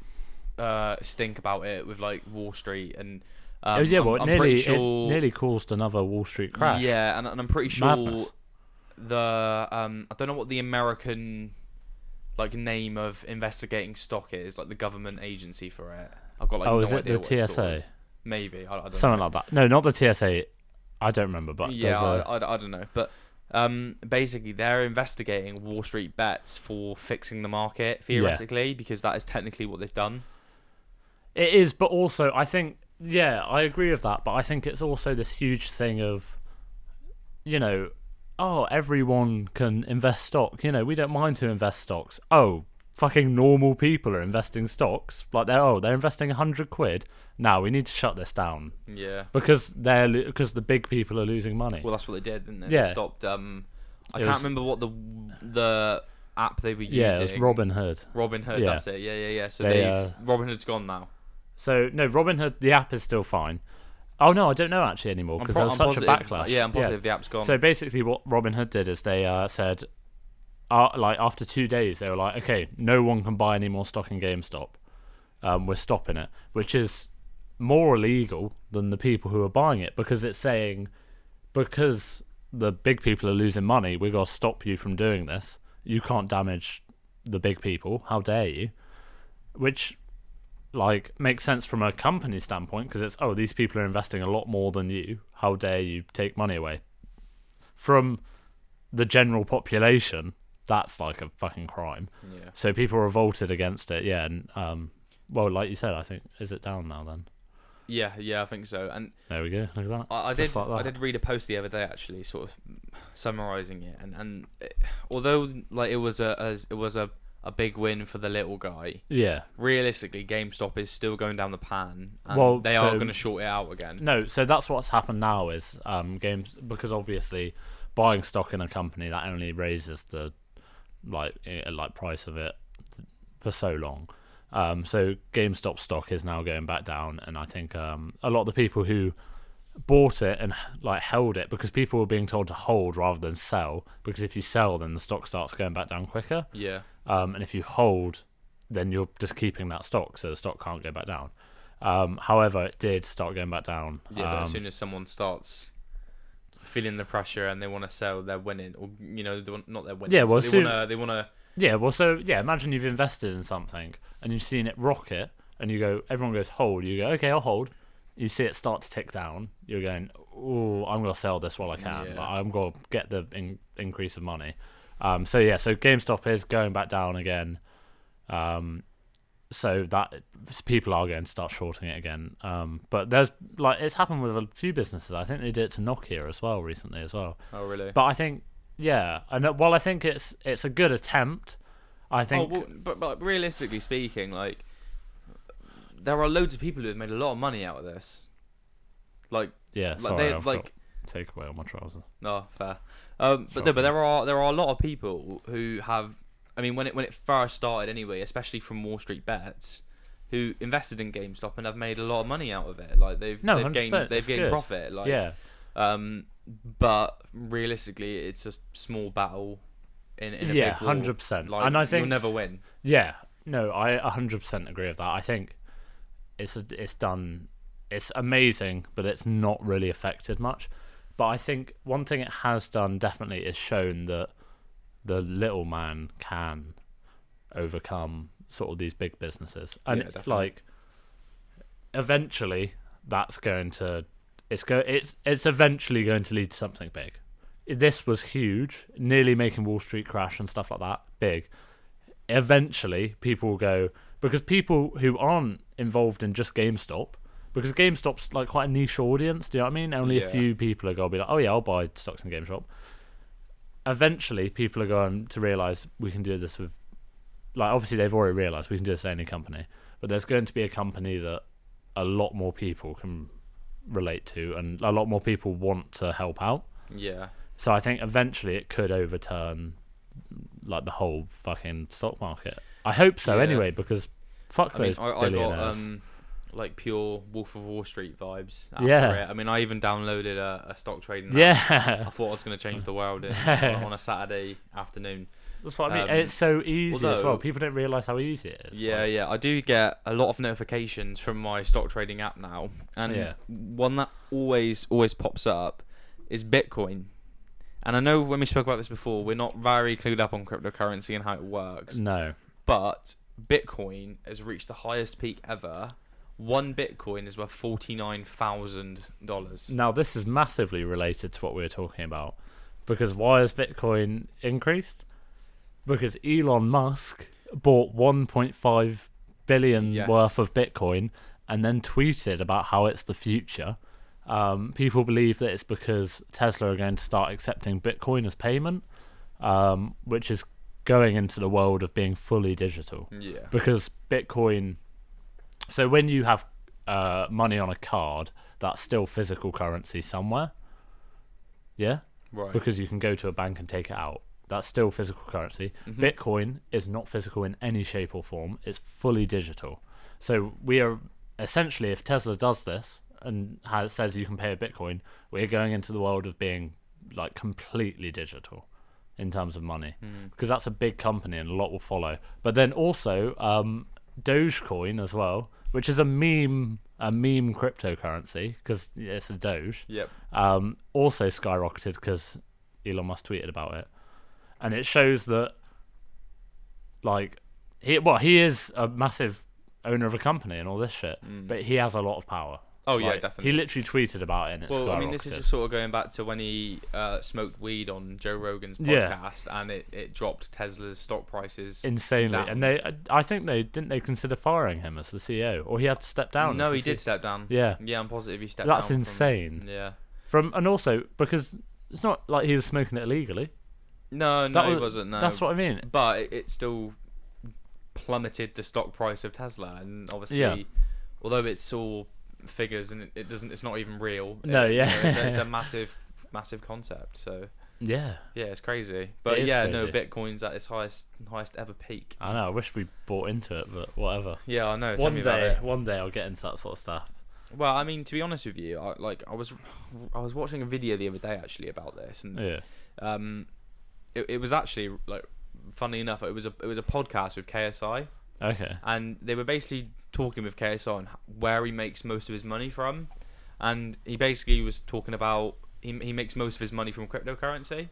Speaker 1: stink about it with Wall Street and
Speaker 2: it nearly caused another Wall Street crash.
Speaker 1: Yeah, and I'm pretty sure
Speaker 2: Madness.
Speaker 1: I don't know what the American name of investigating stock is, the government agency for it. I've got no
Speaker 2: is it
Speaker 1: idea
Speaker 2: the
Speaker 1: what it's
Speaker 2: TSA?
Speaker 1: called. Maybe I don't
Speaker 2: Something
Speaker 1: know.
Speaker 2: like that. No, not the TSA. I don't remember, but
Speaker 1: Yeah,
Speaker 2: there's a
Speaker 1: I don't know, but basically they're investigating Wall Street bets for fixing the market
Speaker 2: yeah.
Speaker 1: theoretically, because that is technically what they've done.
Speaker 2: It is, but also I think yeah, I agree with that, but I think it's also this huge thing of you know, oh, everyone can invest stock. We don't mind to invest stocks. Oh, fucking normal people are investing stocks. Like they're investing 100 quid. Now we need to shut this down
Speaker 1: Yeah.
Speaker 2: because because the big people are losing money.
Speaker 1: Well, that's what they did, didn't they? They
Speaker 2: Yeah,
Speaker 1: stopped. I
Speaker 2: it
Speaker 1: can't
Speaker 2: was
Speaker 1: remember what the app they were
Speaker 2: yeah, it was
Speaker 1: using.
Speaker 2: Robinhood.
Speaker 1: Robinhood.
Speaker 2: Yeah,
Speaker 1: That's it. Yeah. So
Speaker 2: they
Speaker 1: Robinhood's gone now.
Speaker 2: so no, Robinhood, the app is still fine. Oh no, I don't know actually anymore because there was
Speaker 1: I'm
Speaker 2: such
Speaker 1: positive.
Speaker 2: a backlash.
Speaker 1: Yeah, I'm positive the app's gone.
Speaker 2: So basically, what Robinhood did is they said, like after 2 days, they were like, okay, no one can buy any more stock in GameStop. We're stopping it, which is more illegal than the people who are buying it because it's saying because the big people are losing money, we got to stop you from doing this. You can't damage the big people. How dare you? Which like makes sense from a company standpoint because it's these people are investing a lot more than you. How dare you take money away from the general population? That's like a fucking crime.
Speaker 1: Yeah.
Speaker 2: So people revolted against it. Yeah, and well, like you said, I think is it down now then?
Speaker 1: Yeah, I think so. And
Speaker 2: There we go. Look at that.
Speaker 1: I
Speaker 2: Just
Speaker 1: did
Speaker 2: like that.
Speaker 1: I did read a post the other day actually, sort of summarizing it, and although like it was a big win for the little guy,
Speaker 2: Yeah.
Speaker 1: realistically GameStop is still going down the pan, and
Speaker 2: Well,
Speaker 1: they are
Speaker 2: so-
Speaker 1: going to short it out again.
Speaker 2: No, so that's what's happened now is games because obviously buying stock in a company that only raises the like price of it for so long. So GameStop stock is now going back down, and I think a lot of the people who bought it and like held it because people were being told to hold rather than sell because if you sell then the stock starts going back down quicker.
Speaker 1: Yeah.
Speaker 2: And if you hold, then you're just keeping that stock, so the stock can't go back down. However, it did start going back down.
Speaker 1: Yeah, but as soon as someone starts feeling the pressure and they want to sell, they're winning, or not they're winning.
Speaker 2: Yeah, well,
Speaker 1: they want to.
Speaker 2: Yeah, well, so yeah, imagine you've invested in something and you've seen it rocket, and you go, everyone goes hold. You go, okay, I'll hold. You see it start to tick down. You're going, oh, I'm gonna sell this while I can.
Speaker 1: Yeah.
Speaker 2: Like, I'm gonna get the increase of money. So GameStop is going back down again. So that people are going to start shorting it again. But there's it's happened with a few businesses. I think they did it to Nokia as well recently as well.
Speaker 1: Oh really?
Speaker 2: But I think while I think it's a good attempt, I think
Speaker 1: but realistically speaking, like there are loads of people who have made a lot of money out of this. Like
Speaker 2: sorry,
Speaker 1: I've got
Speaker 2: take away all my trousers.
Speaker 1: No, fair. But there are a lot of people who have. I mean, when it first started, anyway, especially from Wall Street bets, who invested in GameStop and have made a lot of money out of it. Like they've gained
Speaker 2: good.
Speaker 1: profit. Like
Speaker 2: Yeah.
Speaker 1: But realistically, it's a small battle in a big war.
Speaker 2: 100%.
Speaker 1: Like,
Speaker 2: and I think
Speaker 1: you'll never win.
Speaker 2: Yeah, no, I 100% agree with that. I think it's amazing, but it's not really affected much. But I think one thing it has done definitely is shown that the little man can overcome sort of these big businesses, and eventually that's going to it's eventually going to lead to something big. This was huge, nearly making Wall Street crash and stuff like that. Big. Eventually, people will go because people who aren't involved in just GameStop, because GameStop's like quite a niche audience. Do you know what I mean? Only a few people are going to be like, "Oh yeah, I'll buy stocks in GameStop." Eventually, people are going to realize we can do this with, like, obviously they've already realized we can do this with any company, but there's going to be a company that a lot more people can relate to, and a lot more people want to help out.
Speaker 1: Yeah.
Speaker 2: So I think eventually it could overturn like the whole fucking stock market. I hope so anyway, because fuck those billionaires.
Speaker 1: I got like pure Wolf of Wall Street vibes after
Speaker 2: Yeah.
Speaker 1: it. I mean, I even downloaded a stock trading app.
Speaker 2: Yeah.
Speaker 1: I thought I was going to change the world on a Saturday afternoon.
Speaker 2: That's what I mean. And it's so easy as well. People don't realise how easy it is.
Speaker 1: Yeah. I do get a lot of notifications from my stock trading app now, and one that always pops up is Bitcoin. And I know when we spoke about this before, we're not very clued up on cryptocurrency and how it works.
Speaker 2: No.
Speaker 1: But Bitcoin has reached the highest peak ever one Bitcoin is worth $49,000.
Speaker 2: Now, this is massively related to what we were talking about. Because why has Bitcoin increased? Because Elon Musk bought 1.5 billion worth of Bitcoin and then tweeted about how it's the future. People believe that it's because Tesla are going to start accepting Bitcoin as payment, which is going into the world of being fully digital.
Speaker 1: Yeah.
Speaker 2: Because Bitcoin... So when you have money on a card, that's still physical currency somewhere. Yeah?
Speaker 1: Right.
Speaker 2: Because you can go to a bank and take it out. That's still physical currency.
Speaker 1: Mm-hmm.
Speaker 2: Bitcoin is not physical in any shape or form. It's fully digital. So we are essentially, if Tesla does this and says you can pay a Bitcoin, we're going into the world of being like completely digital in terms of money, because that's a big company and a lot will follow. But then also Dogecoin as well, which is a meme cryptocurrency because it's a Doge.
Speaker 1: Yep.
Speaker 2: Also skyrocketed because Elon Musk tweeted about it. And it shows that, like, he is a massive owner of a company and all this shit, but he has a lot of power.
Speaker 1: Oh,
Speaker 2: like,
Speaker 1: yeah, definitely.
Speaker 2: He literally tweeted about it and it's skyrocketed.
Speaker 1: I mean, this is just sort of going back to when he smoked weed on Joe Rogan's podcast, and it dropped Tesla's stock prices
Speaker 2: insanely.
Speaker 1: down.
Speaker 2: And I think they consider firing him as the CEO, or he had to step down.
Speaker 1: No, he did step down.
Speaker 2: Yeah.
Speaker 1: Yeah, I'm positive he stepped
Speaker 2: That's
Speaker 1: down.
Speaker 2: That's insane.
Speaker 1: Yeah.
Speaker 2: And also, because it's not like he was smoking it illegally.
Speaker 1: No, he wasn't. No,
Speaker 2: that's what I mean.
Speaker 1: But it still plummeted the stock price of Tesla, and obviously, although it's all figures and it's not even real.
Speaker 2: No,
Speaker 1: it's a massive concept. So
Speaker 2: yeah,
Speaker 1: it's crazy. But
Speaker 2: crazy.
Speaker 1: No, Bitcoin's at its highest ever peak.
Speaker 2: I know. I wish we bought into it, but whatever.
Speaker 1: Yeah, I know. Tell me about it.
Speaker 2: One day I'll get into that sort of stuff.
Speaker 1: Well, I mean, to be honest with you, I was watching a video the other day actually about this, and it was actually, like, funny enough, it was a podcast with KSI.
Speaker 2: Okay.
Speaker 1: And they were basically talking with KSI on where he makes most of his money from, and he basically was talking about he makes most of his money from cryptocurrency.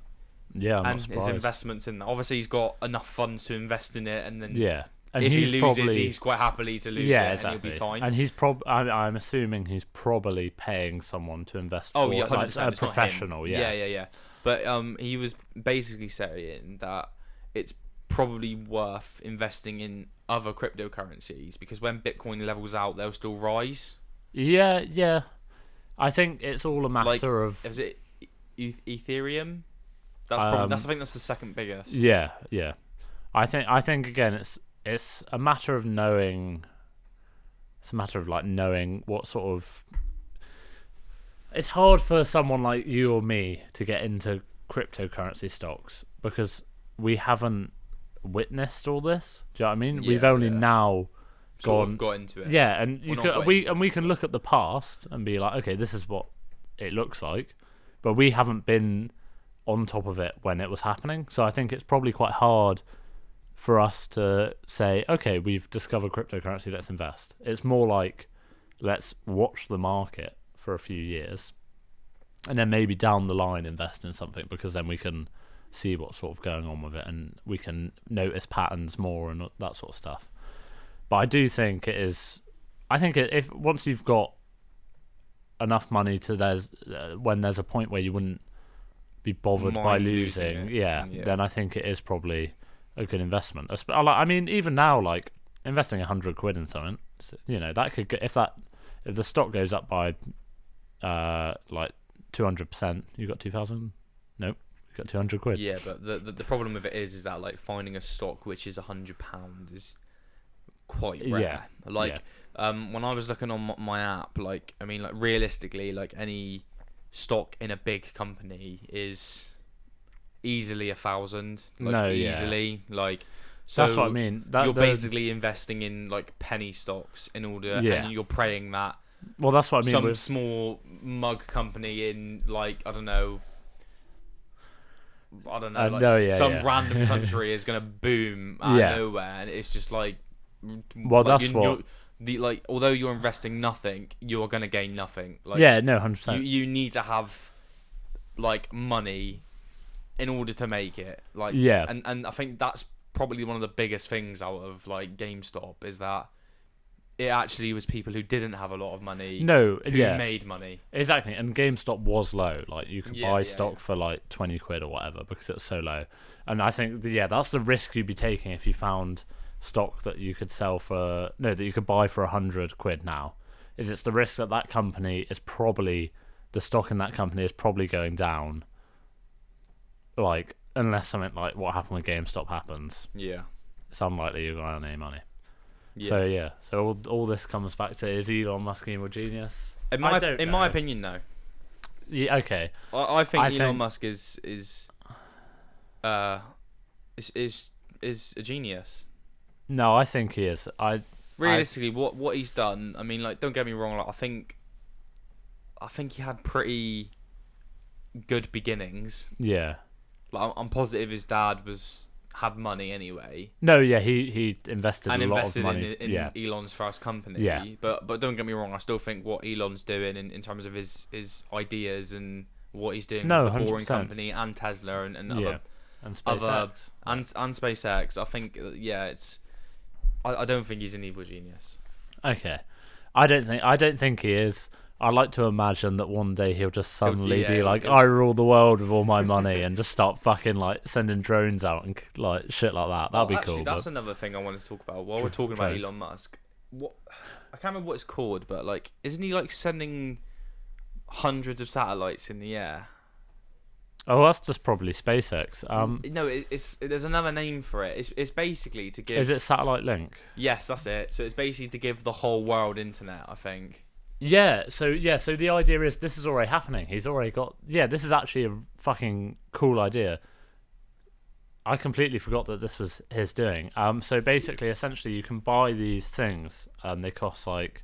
Speaker 2: Yeah, I'm
Speaker 1: and
Speaker 2: not surprised.
Speaker 1: his investments in that. Obviously, he's got enough funds to invest in it, and then
Speaker 2: and
Speaker 1: if he loses,
Speaker 2: probably,
Speaker 1: he's quite happily to lose it,
Speaker 2: exactly.
Speaker 1: and he'll be fine.
Speaker 2: And he's I'm assuming he's probably paying someone to invest.
Speaker 1: Oh
Speaker 2: for,
Speaker 1: yeah,
Speaker 2: 100%.
Speaker 1: Like,
Speaker 2: a professional.
Speaker 1: Yeah. But he was basically saying that it's probably worth investing in other cryptocurrencies because when Bitcoin levels out, they'll still rise.
Speaker 2: Yeah. I think it's all a matter of.
Speaker 1: Is it Ethereum? That's probably. I think that's the second biggest.
Speaker 2: Yeah. I think again, it's a matter of knowing. It's a matter of like knowing what sort of. It's hard for someone like you or me to get into cryptocurrency stocks because we haven't witnessed all this. Do you know what I mean? We've only now
Speaker 1: got into it.
Speaker 2: Yeah, and we can look at the past and be like, okay, this is what it looks like, but we haven't been on top of it when it was happening. So I think it's probably quite hard for us to say, okay, we've discovered cryptocurrency, let's invest. It's more like let's watch the market for a few years and then maybe down the line invest in something, because then we can see what's sort of going on with it and we can notice patterns more and that sort of stuff. But I do think it is. I think if once you've got enough money to when there's a point where you wouldn't be bothered by losing, then I think it is probably a good investment. I mean, even now, like investing 100 quid in something, that could get, if the stock goes up by like 200%, you got 2,000. Nope. Got 200 quid.
Speaker 1: Yeah, but the problem with it is that like finding a stock which is £100 is quite rare.
Speaker 2: Yeah.
Speaker 1: When I was looking on my app, like, I mean, like realistically, like any stock in a big company is easily 1,000. Easily. Like, so
Speaker 2: that's what I mean.
Speaker 1: You're basically investing in like penny stocks in order, and you're praying that.
Speaker 2: Well, that's what I mean.
Speaker 1: Some small mug company in like some random country is gonna boom out of nowhere, and it's just like.
Speaker 2: Well,
Speaker 1: like,
Speaker 2: that's what.
Speaker 1: Although you're investing nothing, you're gonna gain nothing. Like,
Speaker 2: 100%.
Speaker 1: You need to have like money in order to make it. Like, and I think that's probably one of the biggest things out of like GameStop is that it actually was people who didn't have a lot of money
Speaker 2: No,
Speaker 1: who
Speaker 2: yeah,
Speaker 1: made money.
Speaker 2: exactly. And GameStop was low. Like you could
Speaker 1: Yeah,
Speaker 2: buy
Speaker 1: yeah,
Speaker 2: stock
Speaker 1: yeah.
Speaker 2: for like 20 quid or whatever because it was so low. And I think that's the risk you'd be taking if you found stock that you could sell for that you could buy for 100 quid now. Is it's the risk that that company is probably the stock in that company is probably going down. Like unless something like what happened with GameStop happens,
Speaker 1: Yeah.
Speaker 2: it's unlikely you're going to earn any money.
Speaker 1: Yeah.
Speaker 2: So yeah, so all this comes back to, is Elon Musk an evil genius?
Speaker 1: In
Speaker 2: I
Speaker 1: my
Speaker 2: don't
Speaker 1: in
Speaker 2: know.
Speaker 1: my opinion, no.
Speaker 2: Yeah, okay.
Speaker 1: I think
Speaker 2: I
Speaker 1: Elon
Speaker 2: think-
Speaker 1: Musk is a genius.
Speaker 2: No, I think he is.
Speaker 1: Realistically, what he's done, I mean, like, don't get me wrong, like, I think he had pretty good beginnings.
Speaker 2: Yeah.
Speaker 1: Like, I'm positive his dad had money anyway,
Speaker 2: No, yeah, he invested
Speaker 1: and
Speaker 2: a lot of
Speaker 1: invested
Speaker 2: money.
Speaker 1: in
Speaker 2: Yeah.
Speaker 1: Elon's first company.
Speaker 2: Yeah.
Speaker 1: But don't get me wrong, I still think what Elon's doing in terms of his ideas and what he's doing
Speaker 2: No,
Speaker 1: with the Boring
Speaker 2: 100%.
Speaker 1: Company and Tesla and
Speaker 2: Yeah.
Speaker 1: other
Speaker 2: And SpaceX.
Speaker 1: and SpaceX, I think it's. I don't think he's an evil genius.
Speaker 2: Okay. I don't think he is. I like to imagine that one day he'll just suddenly be like, I rule the world with all my money, and just start fucking like sending drones out and like shit like that. That'd be
Speaker 1: actually,
Speaker 2: cool.
Speaker 1: That's another thing I wanted to talk about while we're talking about
Speaker 2: Drones.
Speaker 1: Elon Musk. What I can't remember what it's called, but like, isn't he like sending hundreds of satellites in the air?
Speaker 2: Oh, that's just probably SpaceX.
Speaker 1: No, there's another name for it. It's basically to give.
Speaker 2: Is it satellite link?
Speaker 1: Yes, that's it. So it's basically to give the whole world internet, I think.
Speaker 2: Yeah. So the idea is this is already happening. He's already got. Yeah, this is actually a fucking cool idea. I completely forgot that this was his doing. So basically, essentially, you can buy these things, and they cost like,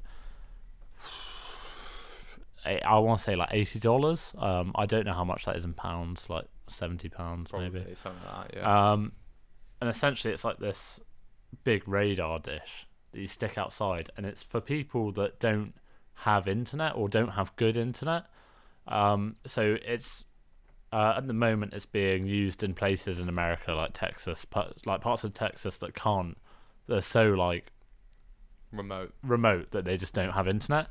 Speaker 2: I want to say like $80. I don't know how much that is in pounds, like £70 maybe.
Speaker 1: Probably something like that. Yeah.
Speaker 2: And essentially, it's like this big radar dish that you stick outside, and it's for people that don't have internet or don't have good internet. So it's at the moment it's being used in places in America like Texas, like parts of Texas that can't. They're so like remote that they just don't have internet.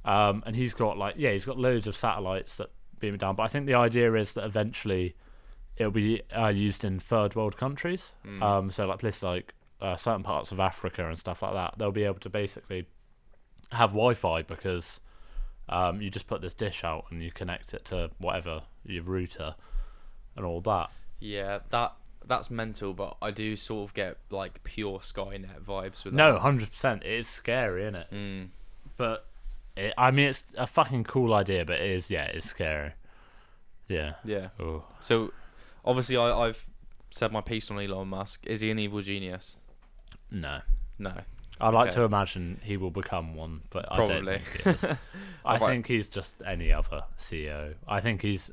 Speaker 2: And he's got loads of satellites that beam it down. But I think the idea is that eventually it'll be used in third world countries. So like places like certain parts of Africa and stuff like that. They'll be able to basically have Wi-Fi because you just put this dish out and you connect it to whatever your router and all that.
Speaker 1: Yeah, that's mental, but I do sort of get like pure Skynet vibes with
Speaker 2: No,
Speaker 1: that.
Speaker 2: 100%. It is scary, isn't it?
Speaker 1: Mm.
Speaker 2: But I mean, it's a fucking cool idea, but it's scary. Yeah.
Speaker 1: Yeah.
Speaker 2: Ooh.
Speaker 1: So, obviously, I've said my piece on Elon Musk. Is he an evil genius?
Speaker 2: No.
Speaker 1: No.
Speaker 2: I like
Speaker 1: Okay.
Speaker 2: to imagine he will become one, but I don't
Speaker 1: Probably.
Speaker 2: think he is. I
Speaker 1: Alright.
Speaker 2: think he's just any other CEO. I think he's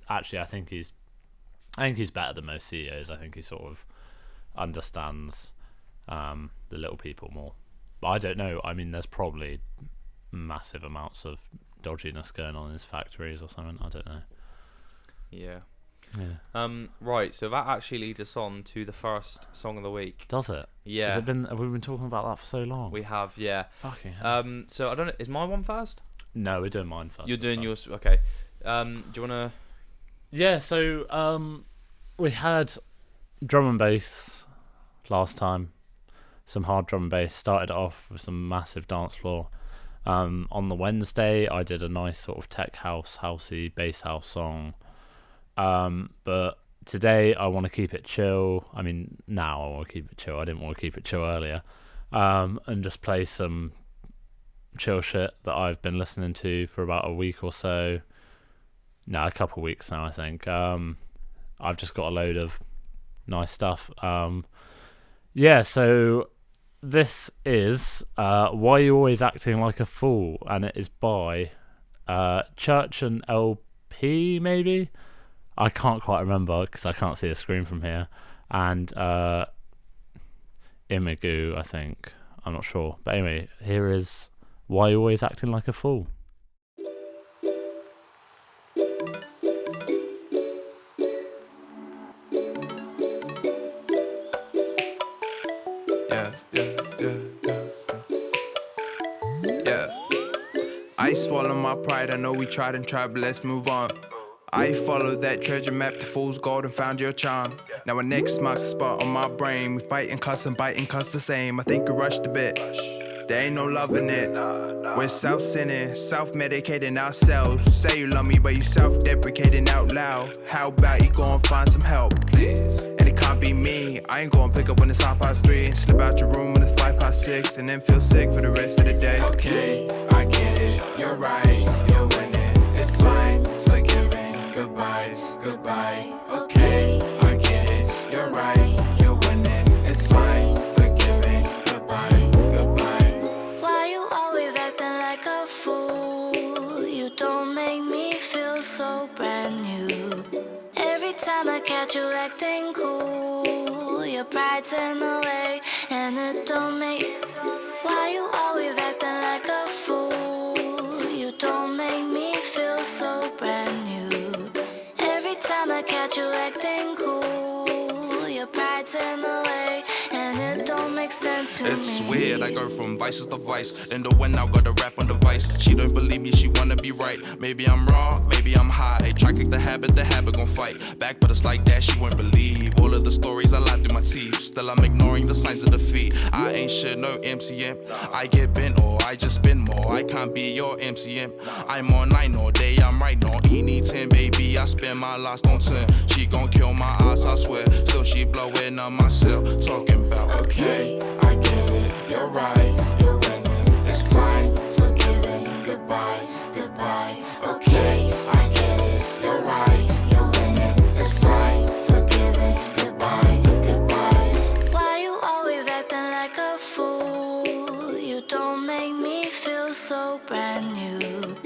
Speaker 2: better than most CEOs. I think he sort of understands the little people more. But I don't know. I mean, there's probably massive amounts of dodginess going on in his factories or something. I don't know.
Speaker 1: Yeah.
Speaker 2: Yeah.
Speaker 1: Right. So that actually leads us on to the first song of the week.
Speaker 2: Does it?
Speaker 1: Yeah.
Speaker 2: Have we been talking about that for so long?
Speaker 1: We have. Yeah.
Speaker 2: Fucking hell.
Speaker 1: So I don't know. Is my one first?
Speaker 2: No, we're doing mine first.
Speaker 1: You're
Speaker 2: this
Speaker 1: doing
Speaker 2: time.
Speaker 1: yours. Okay. Do you wanna?
Speaker 2: Yeah, so we had drum and bass last time. Some hard drum and bass. Started off with some massive dance floor. On the Wednesday, I did a nice sort of tech housey bass house song. But today I want to keep it chill. I mean, now I want to keep it chill. I didn't want to keep it chill earlier. And just play some chill shit that I've been listening to for about a week or so. No, a couple of weeks now, I think. I've just got a load of nice stuff. Yeah, so this is Why You Always Acting Like a Fool, and it is by Church and LP, maybe? I can't quite remember because I can't see the screen from here. And Imigu, I think. I'm not sure. But anyway, here is Why You Always Acting Like a Fool.
Speaker 3: Yeah. I swallow my pride, I know we tried and tried, but let's move on. I followed that treasure map to fool's gold and found your charm. Now our next marks a spot on my brain. We fight and cuss and bite and cuss the same. I think we rushed a bit, there ain't no love in it. We're self-sinning, self-medicating ourselves. Say you love me, but you self-deprecating out loud. How about you go and find some help, please? And it can't be me, I ain't gonna pick up when it's 3:30 and slip out your room when it's 6:05 and then feel sick for the rest of the day. Okay, I get it, you're right, you're winning, it's fine, forgiving, goodbye, goodbye. Okay, I get it, you're right, you're winning, it's fine, forgiving, goodbye, goodbye.
Speaker 4: Why you always acting like a fool? You don't make me feel so brand new. Every time I catch you acting cool, your pride's in the way, and it don't make. Why you always acting like a fool? You don't make me feel so brand new. Every time I catch you acting cool, your pride's in the way, and it don't make sense to me.
Speaker 3: It's weird, I go from vices to vice. In the wind, I've got a rap on device. She don't believe me, she wanna be right. Maybe I'm wrong, maybe I'm high. Try kick the habit gon' fight back, but it's like that, she won't believe all of the stories I lied through my teeth. Still I'm ignoring the signs of defeat. I ain't shit, no MCM. I get bent or I just spin more. I can't be your MCM. I'm online all day, I'm right now. E10, baby, I spend my last on 10. She gon' kill my ass, I swear. Still she blowing on my cell, talking about okay, I get it, you're right, you're winning, it's fine, forgiving, goodbye, goodbye. Okay, I get it, you're right, you're winning, it's fine, forgiving, goodbye, goodbye.
Speaker 4: Why you always acting like a fool? You don't make me feel so brand new.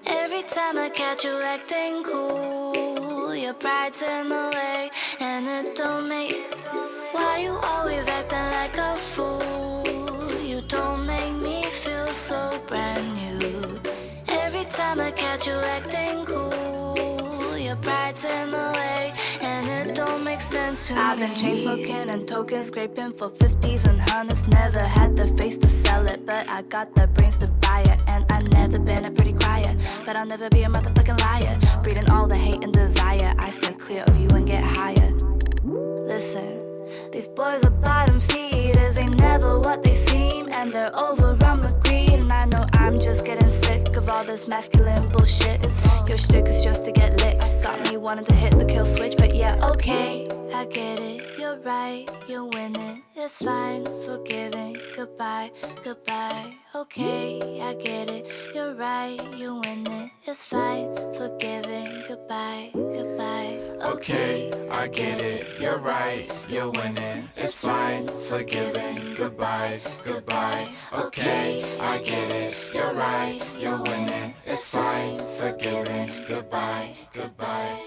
Speaker 4: Every time I catch you acting cool, your pride's in the way, and it don't make. Why you always acting like a fool? You don't make me feel so brand new. Every time I catch you acting cool, your pride's in the way, and it don't make sense to me. I've been chain smoking and token scraping for 50s and hundreds. Never had the face to sell it, but I got the brains to buy it. And I never been a pretty crier, but I'll never be a motherfucking liar. Breeding all the hate and desire, I stay clear of you and get higher. Listen, these boys are bottom feeders, ain't never what they seem, and they're overrun with greed. And I know I'm just getting sick of all this masculine bullshit. Your shtick is just to get lit, got me wanting to hit the kill switch. But yeah, okay, I get it, you're right, you're winning, it's fine, forgiving, goodbye, goodbye. Okay, I get it, you're right, you're winning, it's fine, forgiving, goodbye, goodbye.
Speaker 3: Okay, I get it, you're right, you're winning, it's fine, forgiving, goodbye, goodbye. Okay, I get it, you're right, you're winning, it's fine, forgiving, goodbye, goodbye.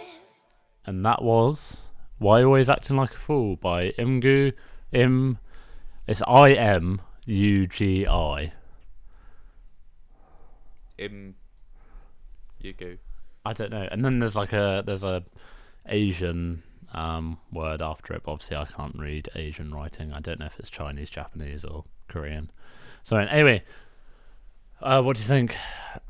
Speaker 2: And that was Why You Always Acting Like a Fool by Imgu. It's IMUGI.
Speaker 1: Yugu.
Speaker 2: I don't know. And then there's a Asian word after it, but obviously I can't read Asian writing. I don't know if it's Chinese, Japanese, or Korean. So anyway, what do you think?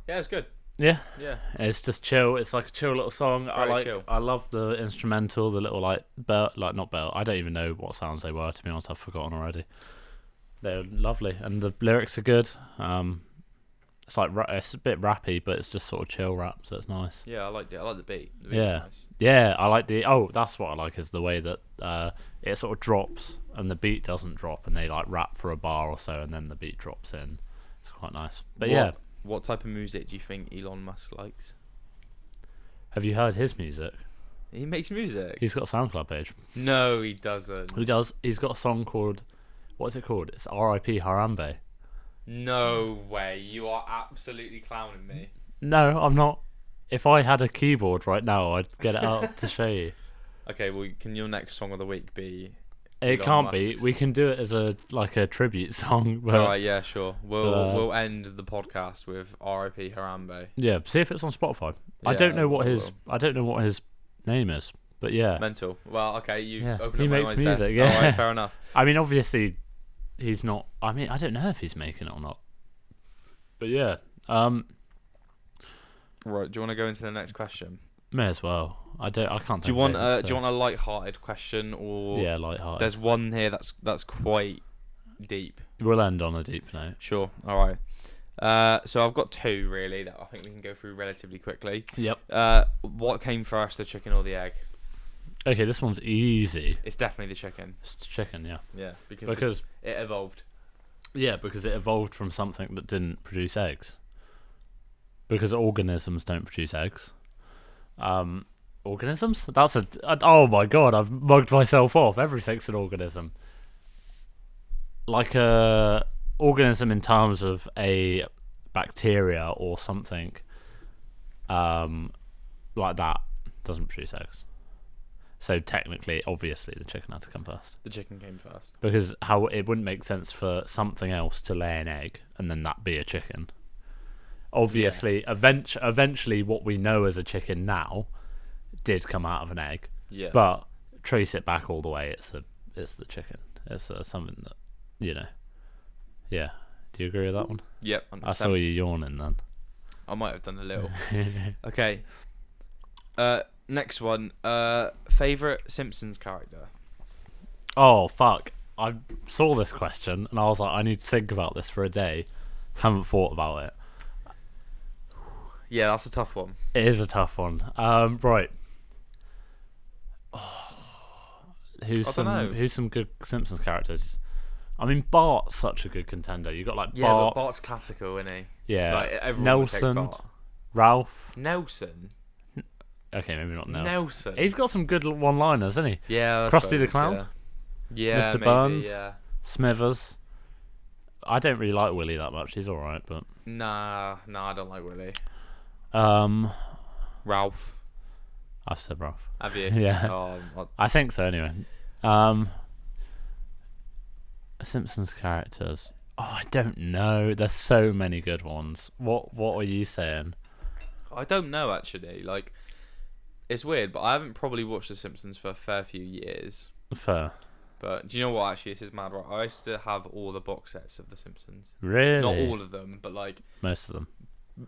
Speaker 1: Yeah, it's good.
Speaker 2: Yeah,
Speaker 1: Yeah.
Speaker 2: it's just chill. It's like a chill little song.
Speaker 1: Very chill.
Speaker 2: I love the instrumental, the little not bell. I don't even know what sounds they were, to be honest. I've forgotten already. They're lovely, and the lyrics are good. It's like it's a bit rappy, but it's just sort of chill rap, so it's nice.
Speaker 1: Yeah, I liked it. I like the beat. The beat
Speaker 2: Yeah,
Speaker 1: was nice.
Speaker 2: yeah. I like the. Oh, that's what I like is the way that it sort of drops and the beat doesn't drop, and they like rap for a bar or so, and then the beat drops in. It's quite nice. But yeah.
Speaker 1: What type of music do you think Elon Musk likes?
Speaker 2: Have you heard his music?
Speaker 1: He makes music.
Speaker 2: He's got a SoundCloud page.
Speaker 1: No, he doesn't.
Speaker 2: He does. He's got a song called. What's it called? It's R.I.P. Harambe.
Speaker 1: No way. You are absolutely clowning me.
Speaker 2: No, I'm not. If I had a keyboard right now, I'd get it out to show you.
Speaker 1: Okay, well, can your next song of the week be?
Speaker 2: It
Speaker 1: Elon
Speaker 2: can't
Speaker 1: Musk's?
Speaker 2: be. We can do it as a tribute song. But,
Speaker 1: Alright, yeah, sure. We'll end the podcast with R.I.P. Harambe.
Speaker 2: yeah, see if it's on Spotify. I
Speaker 1: Yeah,
Speaker 2: don't know what
Speaker 1: I
Speaker 2: his.
Speaker 1: will.
Speaker 2: I don't know what his name is, but yeah.
Speaker 1: Mental. Well, okay, you've
Speaker 2: Yeah,
Speaker 1: opened
Speaker 2: he
Speaker 1: up my
Speaker 2: makes
Speaker 1: eyes
Speaker 2: music,
Speaker 1: there.
Speaker 2: yeah.
Speaker 1: Alright, fair enough.
Speaker 2: I mean, obviously, he's not. I mean, I don't know if he's making it or not. But yeah,
Speaker 1: Right. Do you want to go into the next question?
Speaker 2: may as well. I can't.
Speaker 1: Do you want do you want a light-hearted question or?
Speaker 2: Yeah, light-hearted.
Speaker 1: There's one here that's quite deep.
Speaker 2: We'll end on a deep note.
Speaker 1: Sure. All right. So I've got two really that I think we can go through relatively quickly.
Speaker 2: Yep.
Speaker 1: What came first, the chicken or the egg?
Speaker 2: Okay, this one's easy.
Speaker 1: It's definitely the chicken.
Speaker 2: It's the chicken, yeah.
Speaker 1: Yeah, because it evolved.
Speaker 2: Yeah, because it evolved from something that didn't produce eggs. Because organisms don't produce eggs. Organisms? Oh my god, I've mugged myself off. Everything's an organism. Like a organism in terms of a bacteria or something like that doesn't produce eggs. So technically, obviously, the chicken had to come first.
Speaker 1: The chicken came first.
Speaker 2: Because how it wouldn't make sense for something else to lay an egg and then that be a chicken. Obviously, eventually what we know as a chicken now did come out of an egg.
Speaker 1: Yeah.
Speaker 2: But trace it back all the way, it's the chicken. It's something that, Yeah. Do you agree with that one?
Speaker 1: Yep. 100%.
Speaker 2: I saw you yawning then.
Speaker 1: I might have done a little. Okay. Next one. Favorite Simpsons character?
Speaker 2: Oh, fuck. I saw this question and I was like, I need to think about this for a day. Haven't thought about it.
Speaker 1: Yeah, that's a tough one.
Speaker 2: It is a tough one. Right. Who's some good Simpsons characters? I mean, Bart's such a good contender. You got like
Speaker 1: Yeah,
Speaker 2: Bart.
Speaker 1: but Bart's classical, isn't he?
Speaker 2: Yeah.
Speaker 1: Like, everyone would take
Speaker 2: Nelson.
Speaker 1: Bart.
Speaker 2: Ralph.
Speaker 1: Nelson.
Speaker 2: Okay, maybe not Nelson.
Speaker 1: Nelson.
Speaker 2: He's got some good one-liners, hasn't he?
Speaker 1: Yeah. I
Speaker 2: Krusty the
Speaker 1: suppose,
Speaker 2: Clown.
Speaker 1: Yeah.
Speaker 2: Mr.
Speaker 1: Maybe,
Speaker 2: Burns.
Speaker 1: Yeah.
Speaker 2: Smithers. I don't really like Willie that much. He's all right, but
Speaker 1: Nah, I don't like Willie. Ralph.
Speaker 2: I've said Ralph.
Speaker 1: Have you?
Speaker 2: Yeah.
Speaker 1: Oh,
Speaker 2: I think so. Anyway. Simpsons characters. Oh, I don't know. There's so many good ones. What are you saying?
Speaker 1: I don't know actually. Like, it's weird, but I haven't probably watched The Simpsons for a fair few years.
Speaker 2: Fair.
Speaker 1: But do you know what? Actually, this is mad. Right, I used to have all the box sets of The Simpsons.
Speaker 2: Really?
Speaker 1: Not all of them, but like
Speaker 2: Most of them.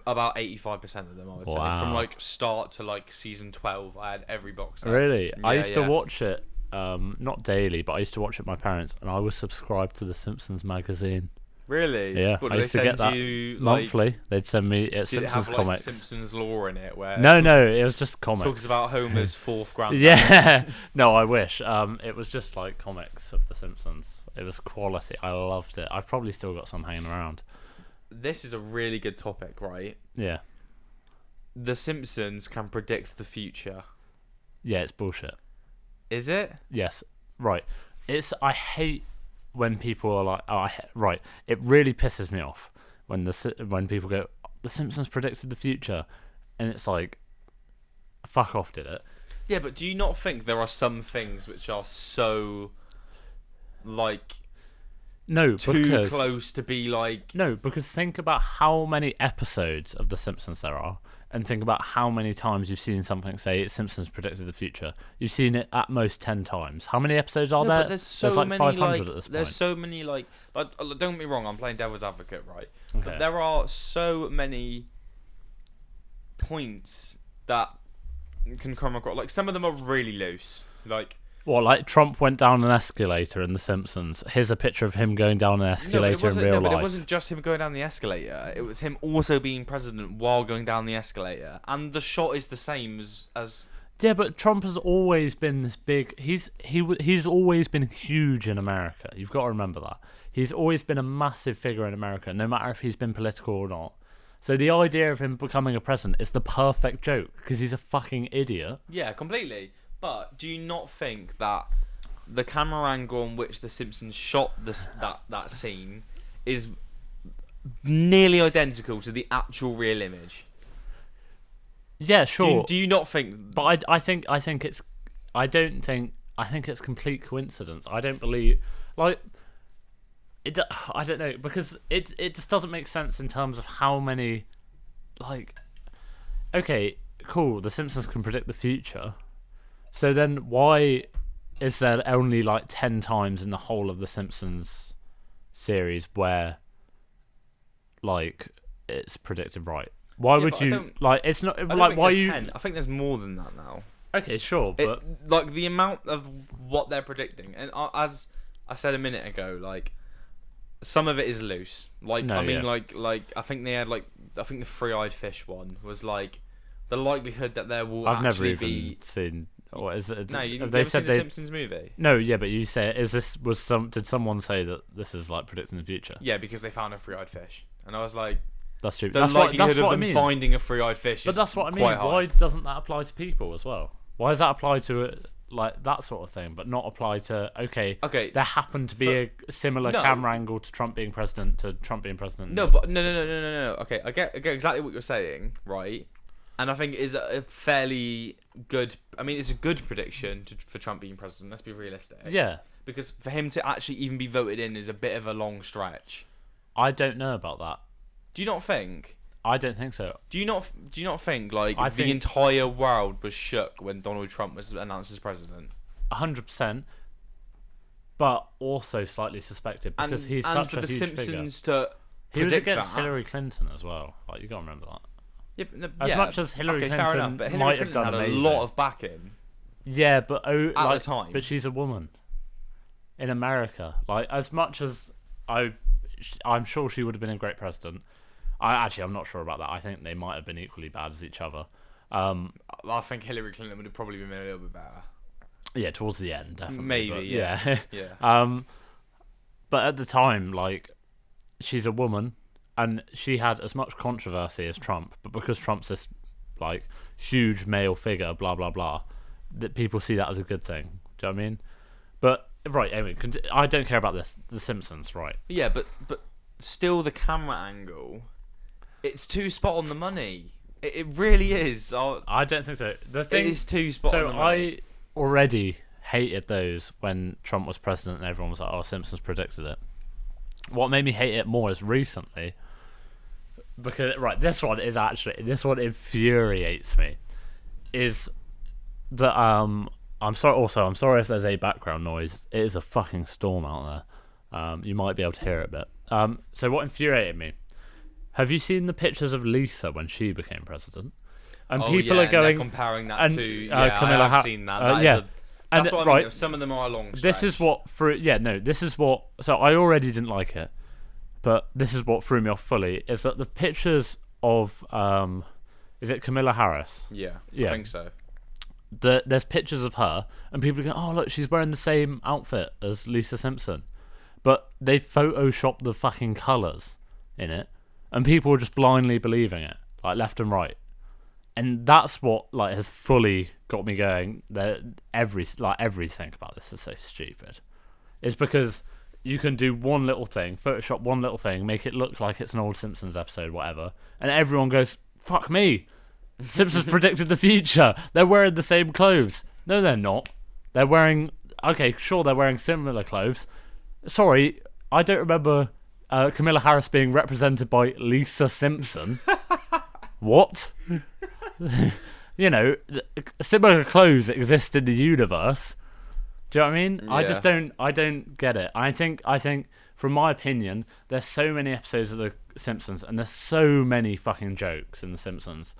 Speaker 1: about 85% of them. I would say from like start to like season 12. I had every box set.
Speaker 2: Really?
Speaker 1: Yeah,
Speaker 2: I used to watch it. Not daily, but I used to watch it with my parents, and I was subscribed to the Simpsons magazine.
Speaker 1: Really?
Speaker 2: Yeah,
Speaker 1: What,
Speaker 2: I
Speaker 1: did
Speaker 2: used
Speaker 1: they
Speaker 2: to get
Speaker 1: send
Speaker 2: that
Speaker 1: you,
Speaker 2: monthly. They'd send me
Speaker 1: Did it
Speaker 2: Simpsons
Speaker 1: have like
Speaker 2: comics.
Speaker 1: Simpsons lore in it? Where
Speaker 2: No, it was just comics.
Speaker 1: talks about Homer's fourth grandpa.
Speaker 2: Yeah, no, I wish. It was just like comics of the Simpsons. It was quality. I loved it. I've probably still got some hanging around.
Speaker 1: This is a really good topic, right?
Speaker 2: Yeah,
Speaker 1: The Simpsons can predict the future.
Speaker 2: yeah, it's bullshit.
Speaker 1: Is it?
Speaker 2: Yes, right. I hate when people are like, right. It really pisses me off when people go, The Simpsons predicted the future, and it's like, fuck off, did it?
Speaker 1: Yeah, but do you not think there are some things which are so like
Speaker 2: No,
Speaker 1: too
Speaker 2: because
Speaker 1: close to be like?
Speaker 2: no, because think about how many episodes of The Simpsons there are, and think about how many times you've seen something say Simpsons predicted the future. You've seen it at most 10 times. How many episodes are
Speaker 1: No,
Speaker 2: there?
Speaker 1: but there's
Speaker 2: like
Speaker 1: many
Speaker 2: 500
Speaker 1: like
Speaker 2: at this point.
Speaker 1: there's so many like don't get me wrong, I'm playing devil's advocate, right?
Speaker 2: Okay.
Speaker 1: But there are so many points that can come across. Like some of them are really loose. Like
Speaker 2: What, like Trump went down an escalator in The Simpsons? Here's a picture of him going down an escalator in real
Speaker 1: but
Speaker 2: life.
Speaker 1: it wasn't just him going down the escalator. It was him also being president while going down the escalator, and the shot is the same as.
Speaker 2: Yeah, but Trump has always been this big. He's always been huge in America. You've got to remember that. He's always been a massive figure in America, no matter if he's been political or not. So the idea of him becoming a president is the perfect joke because he's a fucking idiot.
Speaker 1: Yeah, completely. But do you not think that the camera angle on which The Simpsons shot that scene is nearly identical to the actual real image?
Speaker 2: Yeah, sure.
Speaker 1: Do you not think?
Speaker 2: But I think it's complete coincidence. I don't believe like it. I don't know because it just doesn't make sense in terms of how many like. Okay, cool. The Simpsons can predict the future. So then why is there only like 10 times in the whole of the Simpsons series where like it's predicted right. Why
Speaker 1: Yeah,
Speaker 2: would
Speaker 1: but I
Speaker 2: you
Speaker 1: don't-
Speaker 2: like? It's not
Speaker 1: I don't
Speaker 2: like
Speaker 1: think
Speaker 2: why
Speaker 1: there's
Speaker 2: you.
Speaker 1: 10. I think there's more than that now.
Speaker 2: Okay, sure, but
Speaker 1: Like the amount of what they're predicting, and as I said a minute ago, like some of it is loose. Like
Speaker 2: No,
Speaker 1: I mean,
Speaker 2: yeah.
Speaker 1: like I think they had I think the three-eyed fish one was like the likelihood that there will
Speaker 2: I've never
Speaker 1: actually
Speaker 2: even
Speaker 1: be.
Speaker 2: seen. What is it?
Speaker 1: No, you
Speaker 2: have
Speaker 1: never seen the Simpsons movie?
Speaker 2: No, yeah, but you say did someone say that this is like predicting the future?
Speaker 1: Yeah, because they found a three-eyed fish, and I was like,
Speaker 2: That's true.
Speaker 1: the
Speaker 2: That's
Speaker 1: likelihood
Speaker 2: what
Speaker 1: of
Speaker 2: I
Speaker 1: them
Speaker 2: mean.
Speaker 1: finding a three-eyed fish
Speaker 2: But
Speaker 1: is
Speaker 2: that's what I mean.
Speaker 1: quite high.
Speaker 2: Why doesn't that apply to people as well? Why does that apply to it like that sort of thing, but not apply to
Speaker 1: Okay,
Speaker 2: there happened to be a similar
Speaker 1: No.
Speaker 2: camera angle to Trump being president to Trump being president?
Speaker 1: No, but no. Okay, I get exactly what you're saying, right? And I think it is a fairly good. I mean, it's a good prediction for Trump being president. Let's be realistic.
Speaker 2: Yeah,
Speaker 1: Because for him to actually even be voted in is a bit of a long stretch.
Speaker 2: I don't know about that.
Speaker 1: Do you not think?
Speaker 2: I don't think so.
Speaker 1: Do you not think like
Speaker 2: I
Speaker 1: the
Speaker 2: think-
Speaker 1: entire world was shook when Donald Trump was announced as president?
Speaker 2: 100%, but also slightly suspected because he's such
Speaker 1: for
Speaker 2: a
Speaker 1: the
Speaker 2: huge
Speaker 1: Simpsons
Speaker 2: figure.
Speaker 1: to
Speaker 2: He was
Speaker 1: predict
Speaker 2: against
Speaker 1: that.
Speaker 2: Hillary Clinton as well. Like you gotta remember that.
Speaker 1: Yeah, but
Speaker 2: As
Speaker 1: yeah,
Speaker 2: much as Hillary
Speaker 1: okay,
Speaker 2: Clinton
Speaker 1: fair enough, but Hillary
Speaker 2: might have
Speaker 1: Clinton
Speaker 2: done
Speaker 1: had
Speaker 2: amazing.
Speaker 1: a lot of backing.
Speaker 2: Yeah, but
Speaker 1: the time.
Speaker 2: but she's a woman in America. Like as much as I'm sure she would have been a great president. I'm not sure about that. I think they might have been equally bad as each other.
Speaker 1: I think Hillary Clinton would have probably been a little bit better.
Speaker 2: Yeah, towards the end, definitely.
Speaker 1: Maybe,
Speaker 2: but
Speaker 1: yeah.
Speaker 2: yeah.
Speaker 1: Yeah.
Speaker 2: But at the time, like, she's a woman, and she had as much controversy as Trump. But because Trump's this like huge male figure, blah blah blah, that people see that as a good thing. Do you know what I mean? But right, anyway, I don't care about this. The Simpsons, right?
Speaker 1: Yeah, but still the camera angle, it's too spot on the money. It really is.
Speaker 2: I don't think so. The
Speaker 1: It
Speaker 2: thing
Speaker 1: is too spot on
Speaker 2: So
Speaker 1: the money.
Speaker 2: I already hated those when Trump was president and everyone was like, "Oh, Simpsons predicted it." What made me hate it more is recently, because this one infuriates me, is that I'm sorry. Also, I'm sorry if there's a background noise. It is a fucking storm out there. You might be able to hear it a bit. So what infuriated me? Have you seen the pictures of Lisa when she became president? And people are
Speaker 1: and they're
Speaker 2: going
Speaker 1: comparing that
Speaker 2: and,
Speaker 1: to. Yeah,
Speaker 2: Camilla
Speaker 1: I have seen that.
Speaker 2: yeah.
Speaker 1: That's
Speaker 2: And,
Speaker 1: what I mean. Some of them are a long stretch.
Speaker 2: This is what so I already didn't like it, but this is what threw me off fully, is that the pictures of is it Camilla Harris?
Speaker 1: Yeah,
Speaker 2: Yeah.
Speaker 1: I think so.
Speaker 2: There's pictures of her and people are going, "Oh, look, she's wearing the same outfit as Lisa Simpson." But they photoshopped the fucking colours in it and people were just blindly believing it, like left and right. And that's what like has fully got me going. That everything about this is so stupid. It's because you can do one little thing, Photoshop one little thing, make it look like it's an old Simpsons episode, whatever, and everyone goes, "Fuck me! Simpsons predicted the future. They're wearing the same clothes." No, they're not. They're wearing they're wearing similar clothes. Sorry, I don't remember Camilla Harris being represented by Lisa Simpson. What? You know, similar clothes exist in the universe. Do you know what I mean?
Speaker 1: Yeah.
Speaker 2: I don't get it. I think from my opinion, there's so many episodes of the Simpsons and there's so many fucking jokes in the Simpsons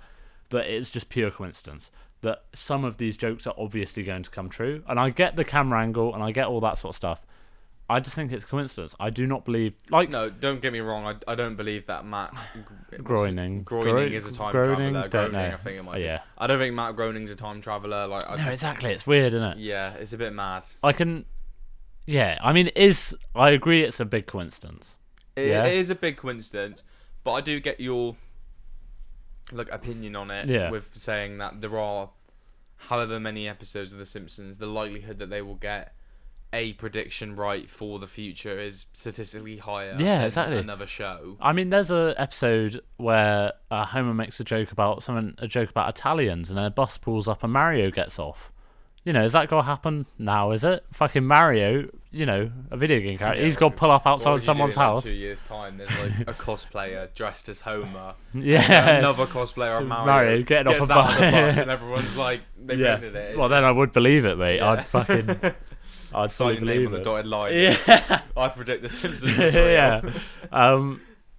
Speaker 2: that it's just pure coincidence that some of these jokes are obviously going to come true. And I get the camera angle and I get all that sort of stuff. I just think it's coincidence. I do not believe
Speaker 1: No, don't get me wrong. I don't believe that Matt
Speaker 2: Groening.
Speaker 1: Groening is a time
Speaker 2: Groening?
Speaker 1: traveler.
Speaker 2: Don't
Speaker 1: Groening,
Speaker 2: know.
Speaker 1: I think it might.
Speaker 2: Yeah.
Speaker 1: Be. I don't think Matt Groening's a time traveler. Like,
Speaker 2: No, exactly. It's weird, isn't it?
Speaker 1: Yeah, it's a bit mad.
Speaker 2: Yeah, I mean, I agree it's a big coincidence.
Speaker 1: It
Speaker 2: Yeah.
Speaker 1: is a big coincidence, but I do get your opinion on it.
Speaker 2: Yeah.
Speaker 1: With saying that there are however many episodes of The Simpsons, the likelihood that they will get a prediction right for the future is statistically higher
Speaker 2: Yeah,
Speaker 1: than
Speaker 2: exactly.
Speaker 1: another show.
Speaker 2: I mean, there's a episode where Homer makes a joke about Italians, and a bus pulls up and Mario gets off. You know, is that gonna happen now? Is it fucking Mario? You know, a video game character.
Speaker 1: Yeah,
Speaker 2: He's got to pull up
Speaker 1: What
Speaker 2: outside
Speaker 1: would you
Speaker 2: someone's
Speaker 1: do in, like,
Speaker 2: house.
Speaker 1: 2 years' time, there's like a cosplayer dressed as Homer.
Speaker 2: Yeah,
Speaker 1: Another cosplayer of
Speaker 2: Mario getting off
Speaker 1: gets
Speaker 2: a
Speaker 1: out of the
Speaker 2: bus.
Speaker 1: bus and everyone's like, they
Speaker 2: yeah.
Speaker 1: rented it.
Speaker 2: Well, then I would believe it, mate.
Speaker 1: Yeah.
Speaker 2: I'd fully
Speaker 1: sign your name
Speaker 2: believe
Speaker 1: on the
Speaker 2: it.
Speaker 1: dotted line.
Speaker 2: Yeah.
Speaker 1: I predict The Simpsons is real.
Speaker 2: Yeah.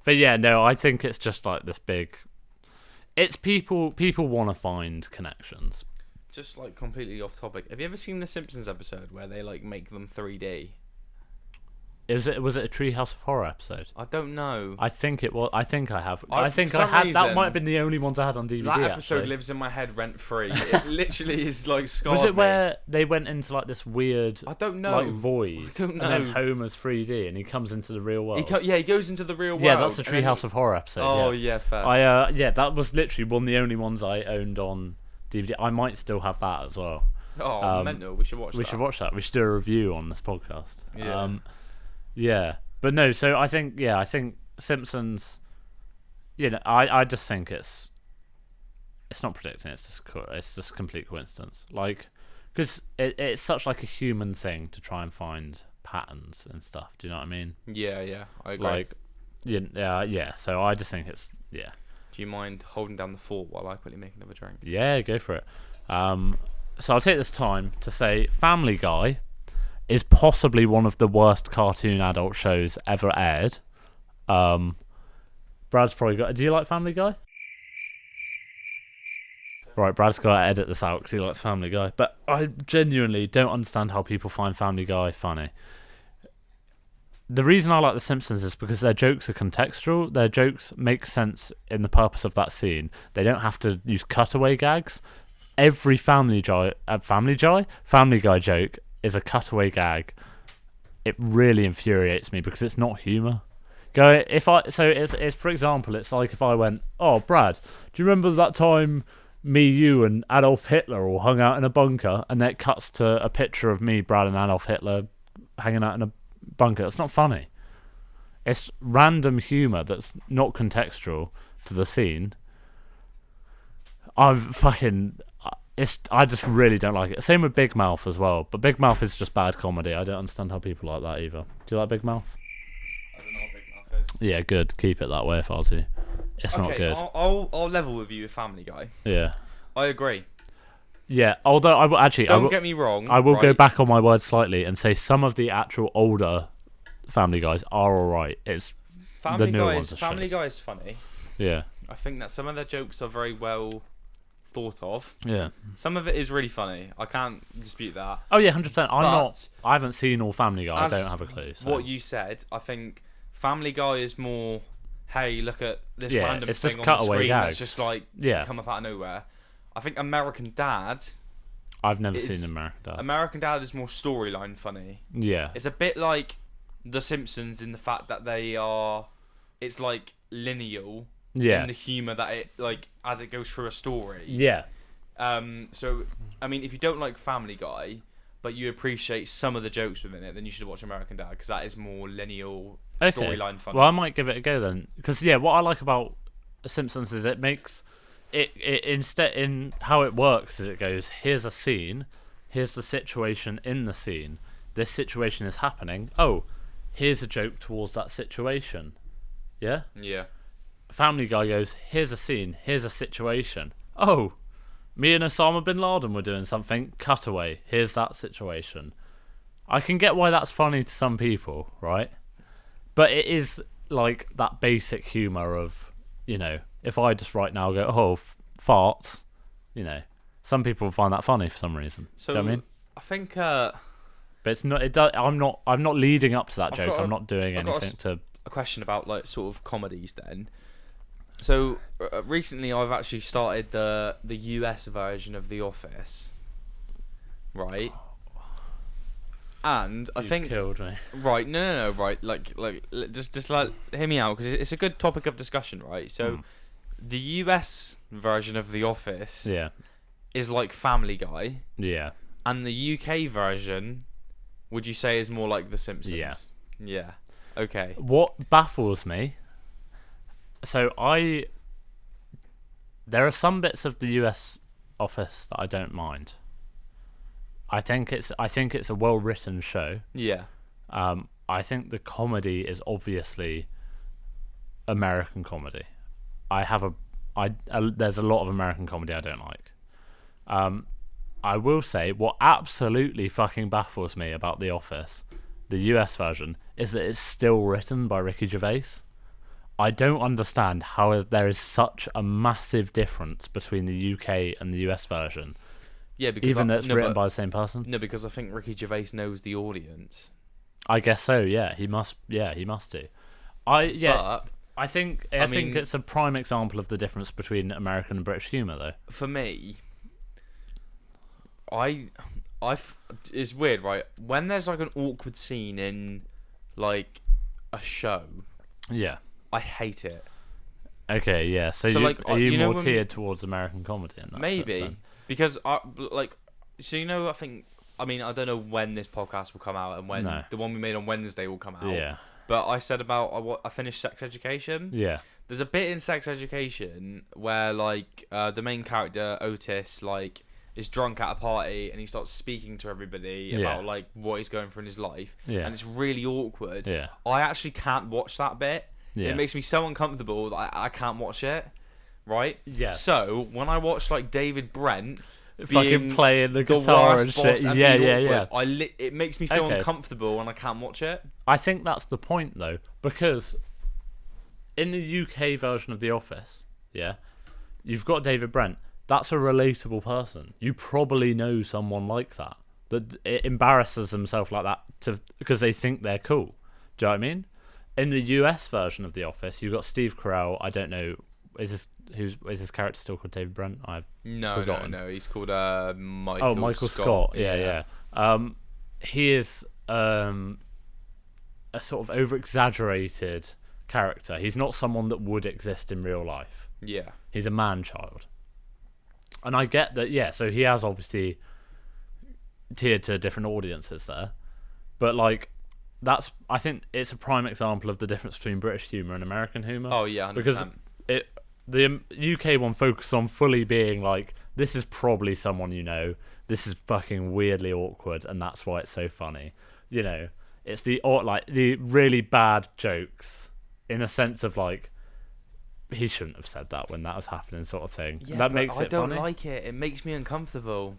Speaker 2: But yeah, no, I think it's just like this big. It's people want to find connections.
Speaker 1: Just like completely off topic. Have you ever seen the Simpsons episode where they like make them 3D?
Speaker 2: Was it a Treehouse of Horror episode?
Speaker 1: I don't know.
Speaker 2: I think it was. I think I have.
Speaker 1: I-
Speaker 2: I think
Speaker 1: for
Speaker 2: I
Speaker 1: some
Speaker 2: had. That
Speaker 1: reason,
Speaker 2: might have been the only ones I had on DVD.
Speaker 1: That episode
Speaker 2: actually.
Speaker 1: lives in my head rent free. It literally is like scarred
Speaker 2: Was it
Speaker 1: me.
Speaker 2: where they went into like this weird,
Speaker 1: I don't know.
Speaker 2: like void,
Speaker 1: I don't
Speaker 2: and then
Speaker 1: know.
Speaker 2: Homer's 3D, and he comes into the real world?
Speaker 1: He goes into the real world.
Speaker 2: Yeah, that's the
Speaker 1: and then
Speaker 2: Treehouse of Horror episode.
Speaker 1: Oh
Speaker 2: yeah.
Speaker 1: yeah, fair.
Speaker 2: Yeah, that was literally one of the only ones I owned on DVD. I might still have that as well.
Speaker 1: Oh, mental. We should watch that.
Speaker 2: We should watch that. We should do a review on this podcast.
Speaker 1: Yeah.
Speaker 2: Yeah. But no, so I think Simpsons. I just think it's not predicting. It's just complete coincidence. Like, because it's such like a human thing to try and find patterns and stuff. Do you know what I mean?
Speaker 1: Yeah, I agree.
Speaker 2: Like, yeah. So I just think it's yeah.
Speaker 1: Do you mind holding down the fort while I quickly make another drink?
Speaker 2: Yeah, go for it. So I'll take this time to say Family Guy is possibly one of the worst cartoon adult shows ever aired. Brad's probably got... Do you like Family Guy? Right, Brad's got to edit this out because he likes Family Guy. But I genuinely don't understand how people find Family Guy funny. The reason I like The Simpsons is because their jokes are contextual. Their jokes make sense in the purpose of that scene. They don't have to use cutaway gags. Every Family Guy joke is a cutaway gag. It really infuriates me because it's not humor. It's for example, it's like if I went, "Oh, Brad, do you remember that time me, you, and Adolf Hitler all hung out in a bunker?" And then it cuts to a picture of me, Brad, and Adolf Hitler hanging out in a bunker. It's not funny. It's random humor that's not contextual to the scene. I just really don't like it. Same with Big Mouth as well. But Big Mouth is just bad comedy. I don't understand how people like that either. Do you like Big Mouth?
Speaker 1: I don't know what Big Mouth is.
Speaker 2: Yeah, good. Keep it that way if I was you. It's not good.
Speaker 1: I'll level with you with Family Guy.
Speaker 2: Yeah.
Speaker 1: I agree.
Speaker 2: Yeah, although I will actually...
Speaker 1: Don't get me wrong.
Speaker 2: I will go
Speaker 1: right?
Speaker 2: back on my word slightly and say some of the actual older Family Guys are alright. It's the newer ones are
Speaker 1: Family
Speaker 2: shit.
Speaker 1: Guy is funny.
Speaker 2: Yeah.
Speaker 1: I think that some of their jokes are very well thought of.
Speaker 2: Yeah.
Speaker 1: Some of it is really funny. I can't dispute that.
Speaker 2: Oh yeah, 100%.
Speaker 1: But
Speaker 2: I haven't seen all Family Guy. I
Speaker 1: as
Speaker 2: don't have a clue. So.
Speaker 1: What you said, I think Family Guy is more, hey, look at this
Speaker 2: Yeah,
Speaker 1: random
Speaker 2: it's
Speaker 1: thing
Speaker 2: just
Speaker 1: on the
Speaker 2: cutaway
Speaker 1: screen
Speaker 2: gags.
Speaker 1: that's just like
Speaker 2: Yeah.
Speaker 1: come up out of nowhere. I think American Dad
Speaker 2: I've never
Speaker 1: is-
Speaker 2: seen American Dad.
Speaker 1: American Dad is more storyline funny.
Speaker 2: Yeah.
Speaker 1: It's a bit like The Simpsons in the fact that it's like lineal
Speaker 2: Yeah.
Speaker 1: in the humour that it like as it goes through a story.
Speaker 2: Yeah.
Speaker 1: So I mean, if you don't like Family Guy, but you appreciate some of the jokes within it, then you should watch American Dad because that is more lineal storyline funny.
Speaker 2: Well, I might give it a go then, because what I like about The Simpsons is it makes it instead in how it works is it goes, here's a scene, here's the situation in the scene, this situation is happening. Oh, here's a joke towards that situation. Yeah.
Speaker 1: Yeah.
Speaker 2: Family Guy goes, here's a scene, here's a situation. Oh, me and Osama bin Laden were doing something. Cutaway. Here's that situation. I can get why that's funny to some people, right? But it is like that basic humour of, if I just right now go, oh, farts, some people find that funny for some reason.
Speaker 1: So
Speaker 2: Do you know what I mean?
Speaker 1: I think
Speaker 2: But it's not. It does. I'm not leading up to that
Speaker 1: I've
Speaker 2: joke.
Speaker 1: got a-
Speaker 2: I'm not doing
Speaker 1: I've got
Speaker 2: anything to.
Speaker 1: a question about like sort of comedies then. So recently I've actually started the US version of The Office, right? And I
Speaker 2: You've
Speaker 1: think
Speaker 2: killed me.
Speaker 1: right, no, right, like just like hear me out because it's a good topic of discussion, right? So the US version of The Office
Speaker 2: Yeah.
Speaker 1: is like Family Guy,
Speaker 2: Yeah.
Speaker 1: and the UK version, would you say, is more like The Simpsons?
Speaker 2: Yeah.
Speaker 1: Yeah. Okay.
Speaker 2: What baffles me, there are some bits of the US Office that I don't mind. I think it's a well written show.
Speaker 1: Yeah.
Speaker 2: I think the comedy is obviously American comedy. There's a lot of American comedy I don't like. I will say what absolutely fucking baffles me about The Office, the US version, is that it's still written by Ricky Gervais. I don't understand how there is such a massive difference between the UK and the US version,
Speaker 1: Yeah, because
Speaker 2: even though it's written by the same person.
Speaker 1: No, because I think Ricky Gervais knows the audience.
Speaker 2: I guess so. Yeah, he must. Yeah, he must do.
Speaker 1: But
Speaker 2: I think
Speaker 1: mean,
Speaker 2: it's a prime example of the difference between American and British humour, though.
Speaker 1: for me, it's weird, right? When there's like an awkward scene in like a show,
Speaker 2: Yeah.
Speaker 1: I hate it.
Speaker 2: Okay. Yeah. So are you more tiered towards American comedy? In that
Speaker 1: Maybe
Speaker 2: sense, then?
Speaker 1: because I think. I mean, I don't know when this podcast will come out and when the one we made on Wednesday will come out.
Speaker 2: Yeah.
Speaker 1: But I said about I finished Sex Education.
Speaker 2: Yeah.
Speaker 1: There's a bit in Sex Education where the main character Otis is drunk at a party and he starts speaking to everybody about what he's going through in his life.
Speaker 2: Yeah.
Speaker 1: And it's really awkward.
Speaker 2: Yeah.
Speaker 1: I actually can't watch that bit.
Speaker 2: Yeah.
Speaker 1: It makes me so uncomfortable that I can't watch it. Right?
Speaker 2: Yeah.
Speaker 1: So when I watch David Brent
Speaker 2: fucking playing the guitar and shit. Yeah.
Speaker 1: It makes me feel uncomfortable and I can't watch it.
Speaker 2: I think that's the point, though, because in the UK version of The Office, you've got David Brent. That's a relatable person. You probably know someone like that it embarrasses themselves like that because they think they're cool. Do you know what I mean? In the US version of The Office, you've got Steve Carell. I don't know. Is his character still called David Brent? I've forgotten.
Speaker 1: No. He's called Michael.
Speaker 2: Oh, Michael Scott. Yeah. He is a sort of over-exaggerated character. He's not someone that would exist in real life.
Speaker 1: Yeah.
Speaker 2: He's a man-child. And I get that, yeah, so he has obviously tiered to different audiences there. But, I think it's a prime example of the difference between British humour and American humour.
Speaker 1: Oh, yeah, 100%.
Speaker 2: Because the UK one focuses on fully being this is probably someone you know, this is fucking weirdly awkward, and that's why it's so funny. You know, it's the really bad jokes in a sense of he shouldn't have said that when that was happening, sort of thing.
Speaker 1: Yeah,
Speaker 2: that makes it
Speaker 1: I don't
Speaker 2: funny.
Speaker 1: like it. It makes me uncomfortable.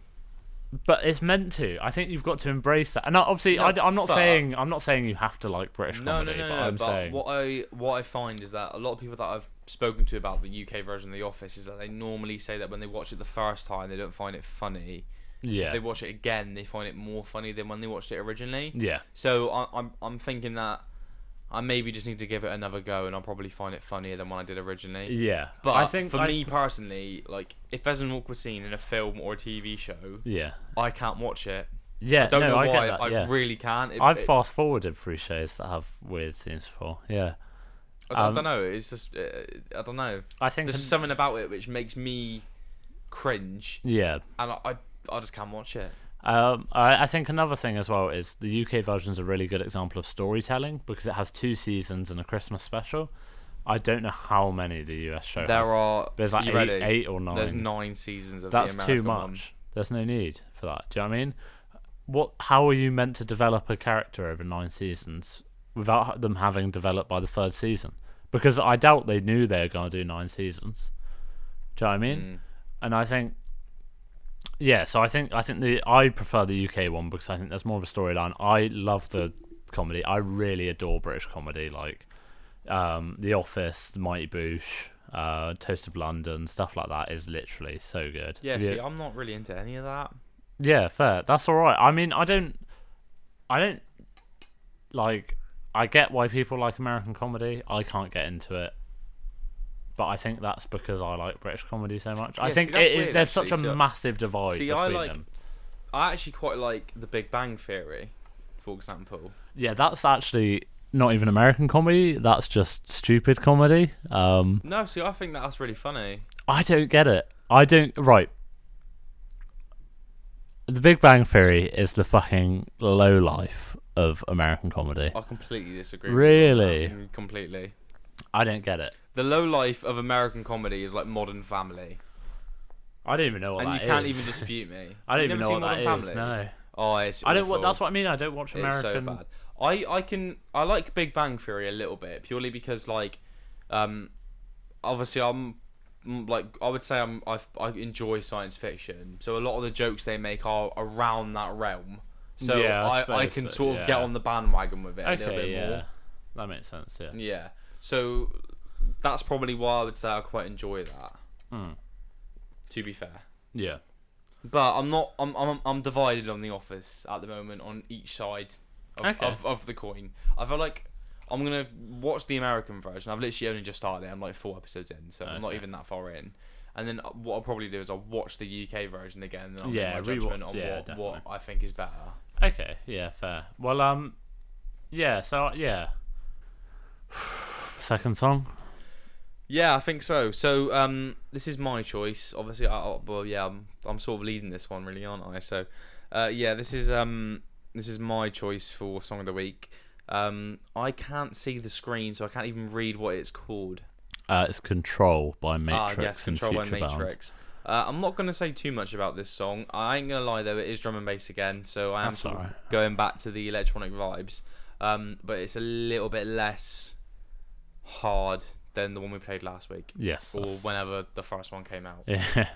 Speaker 2: But it's meant to. I think you've got to embrace that. And obviously, I'm not saying you have to like British comedy.
Speaker 1: No.
Speaker 2: I'm saying
Speaker 1: what I find is that a lot of people that I've spoken to about the UK version of The Office is that they normally say that when they watch it the first time, they don't find it funny.
Speaker 2: Yeah.
Speaker 1: If they watch it again, they find it more funny than when they watched it originally.
Speaker 2: Yeah.
Speaker 1: So I'm thinking that I maybe just need to give it another go, and I'll probably find it funnier than when I did originally.
Speaker 2: Yeah.
Speaker 1: But
Speaker 2: I think
Speaker 1: for me personally, if there's an awkward scene in a film or a TV show, I can't watch it.
Speaker 2: Yeah,
Speaker 1: I don't know why.
Speaker 2: get that,
Speaker 1: I really can't.
Speaker 2: I've fast forwarded through shows that have weird scenes before. Yeah.
Speaker 1: I don't know. It's just I don't know.
Speaker 2: I think
Speaker 1: there's something about it which makes me cringe.
Speaker 2: Yeah.
Speaker 1: And I just can't watch it.
Speaker 2: I think another thing as well is the UK version is a really good example of storytelling because it has 2 seasons and a Christmas special. I don't know how many the US show has. There's eight or 9.
Speaker 1: There's 9 seasons of
Speaker 2: That's
Speaker 1: the American
Speaker 2: too much.
Speaker 1: one.
Speaker 2: There's no need for that. Do you know what I mean? How are you meant to develop a character over 9 seasons without them having developed by the 3rd season? Because I doubt they knew they were going to do 9 seasons. Do you know what I mean? And I think, so I think I prefer the UK one because I think there's more of a storyline. I love the comedy. I really adore British comedy, like The Office, The Mighty Boosh, Toast of London, stuff like that is literally so good.
Speaker 1: Yeah, see, I'm not really into any of that.
Speaker 2: Yeah, fair. That's all right. I mean, I don't I get why people like American comedy. I can't get into it. But I think that's because I like British comedy so much. I think
Speaker 1: weird,
Speaker 2: there's such a massive divide between them.
Speaker 1: I actually quite like The Big Bang Theory, for example.
Speaker 2: Yeah, that's actually not even American comedy. That's just stupid comedy.
Speaker 1: No, see, I think that's really funny.
Speaker 2: I don't get it. Right. The Big Bang Theory is the fucking low life of American comedy.
Speaker 1: I completely disagree.
Speaker 2: Really?
Speaker 1: With you. Completely.
Speaker 2: I don't get it.
Speaker 1: The low life of American comedy is like Modern Family.
Speaker 2: I don't even know what that is.
Speaker 1: And you can't even dispute me.
Speaker 2: I don't even know what
Speaker 1: Modern
Speaker 2: that
Speaker 1: Family?
Speaker 2: is. No.
Speaker 1: Oh, it's awful.
Speaker 2: That's what I mean. I don't watch American.
Speaker 1: It's so bad. I like Big Bang Theory a little bit purely because obviously I would say I enjoy science fiction, so a lot of the jokes they make are around that realm. So
Speaker 2: yeah,
Speaker 1: I can sort of get on the bandwagon with it a little bit more.
Speaker 2: That makes sense. Yeah.
Speaker 1: Yeah. So that's probably why I would say I quite enjoy that. To be fair.
Speaker 2: Yeah.
Speaker 1: But I'm not. I'm divided on The Office at the moment on each side of the coin. I feel like I'm gonna watch the American version. I've literally only just started it. I'm like 4 episodes in, so I'm not even that far in. And then what I'll probably do is I'll watch the UK version again, and I'll make my judgment on what I think is better.
Speaker 2: Okay, yeah, fair. Well, yeah. So yeah. Second song.
Speaker 1: Yeah, I think so. So this is my choice. Obviously, I'm sort of leading this one, really, aren't I? So, yeah, this is my choice for song of the week. I can't see the screen, so I can't even read what it's called.
Speaker 2: It's Control by Matrix.
Speaker 1: Yes, Control by Matrix. I'm not going to say too much about this song. I ain't going to lie, though, it is drum and bass again, so I am going back to the electronic vibes. But it's a little bit less hard than the one we played last week.
Speaker 2: Yes.
Speaker 1: Or whenever the first one came out.
Speaker 2: Yeah.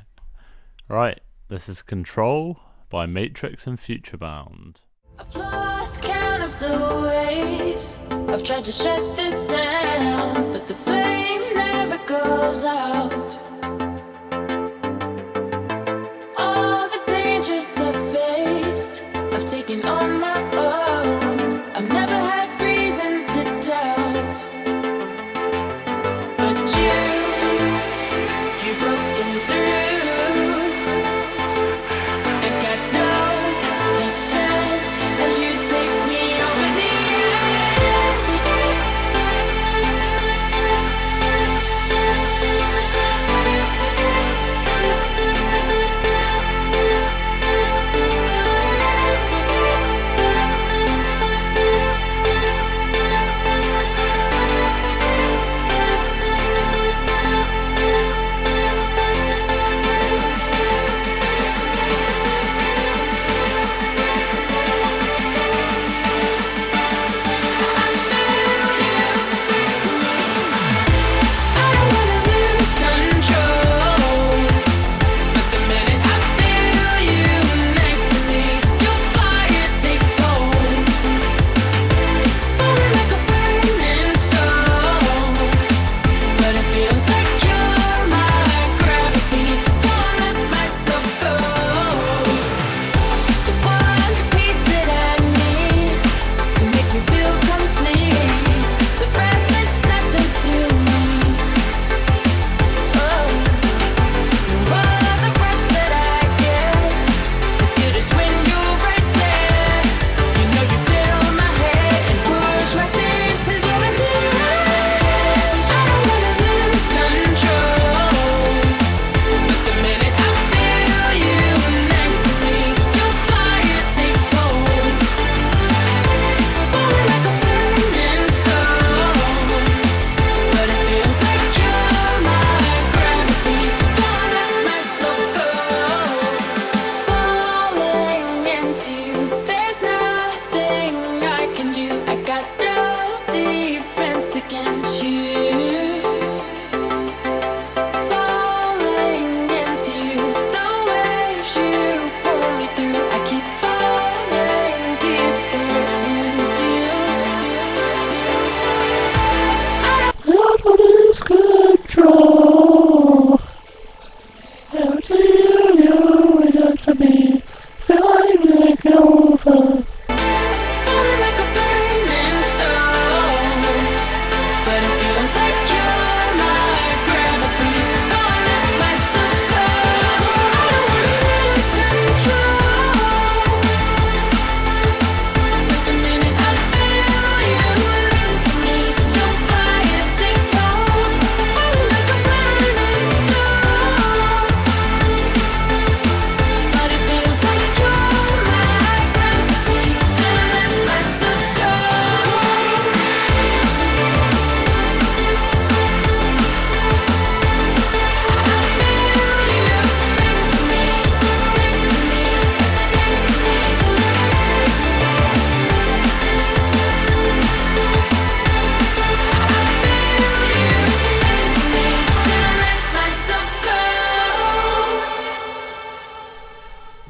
Speaker 2: Right. This is Control by Matrix and Futurebound.
Speaker 4: I've lost count of the ways I've tried to shut this down, but the flame never goes out. All the dangers I've faced, I've taken on my own. I've never had reason to doubt, but you've broken through. I got no defense as you take me over the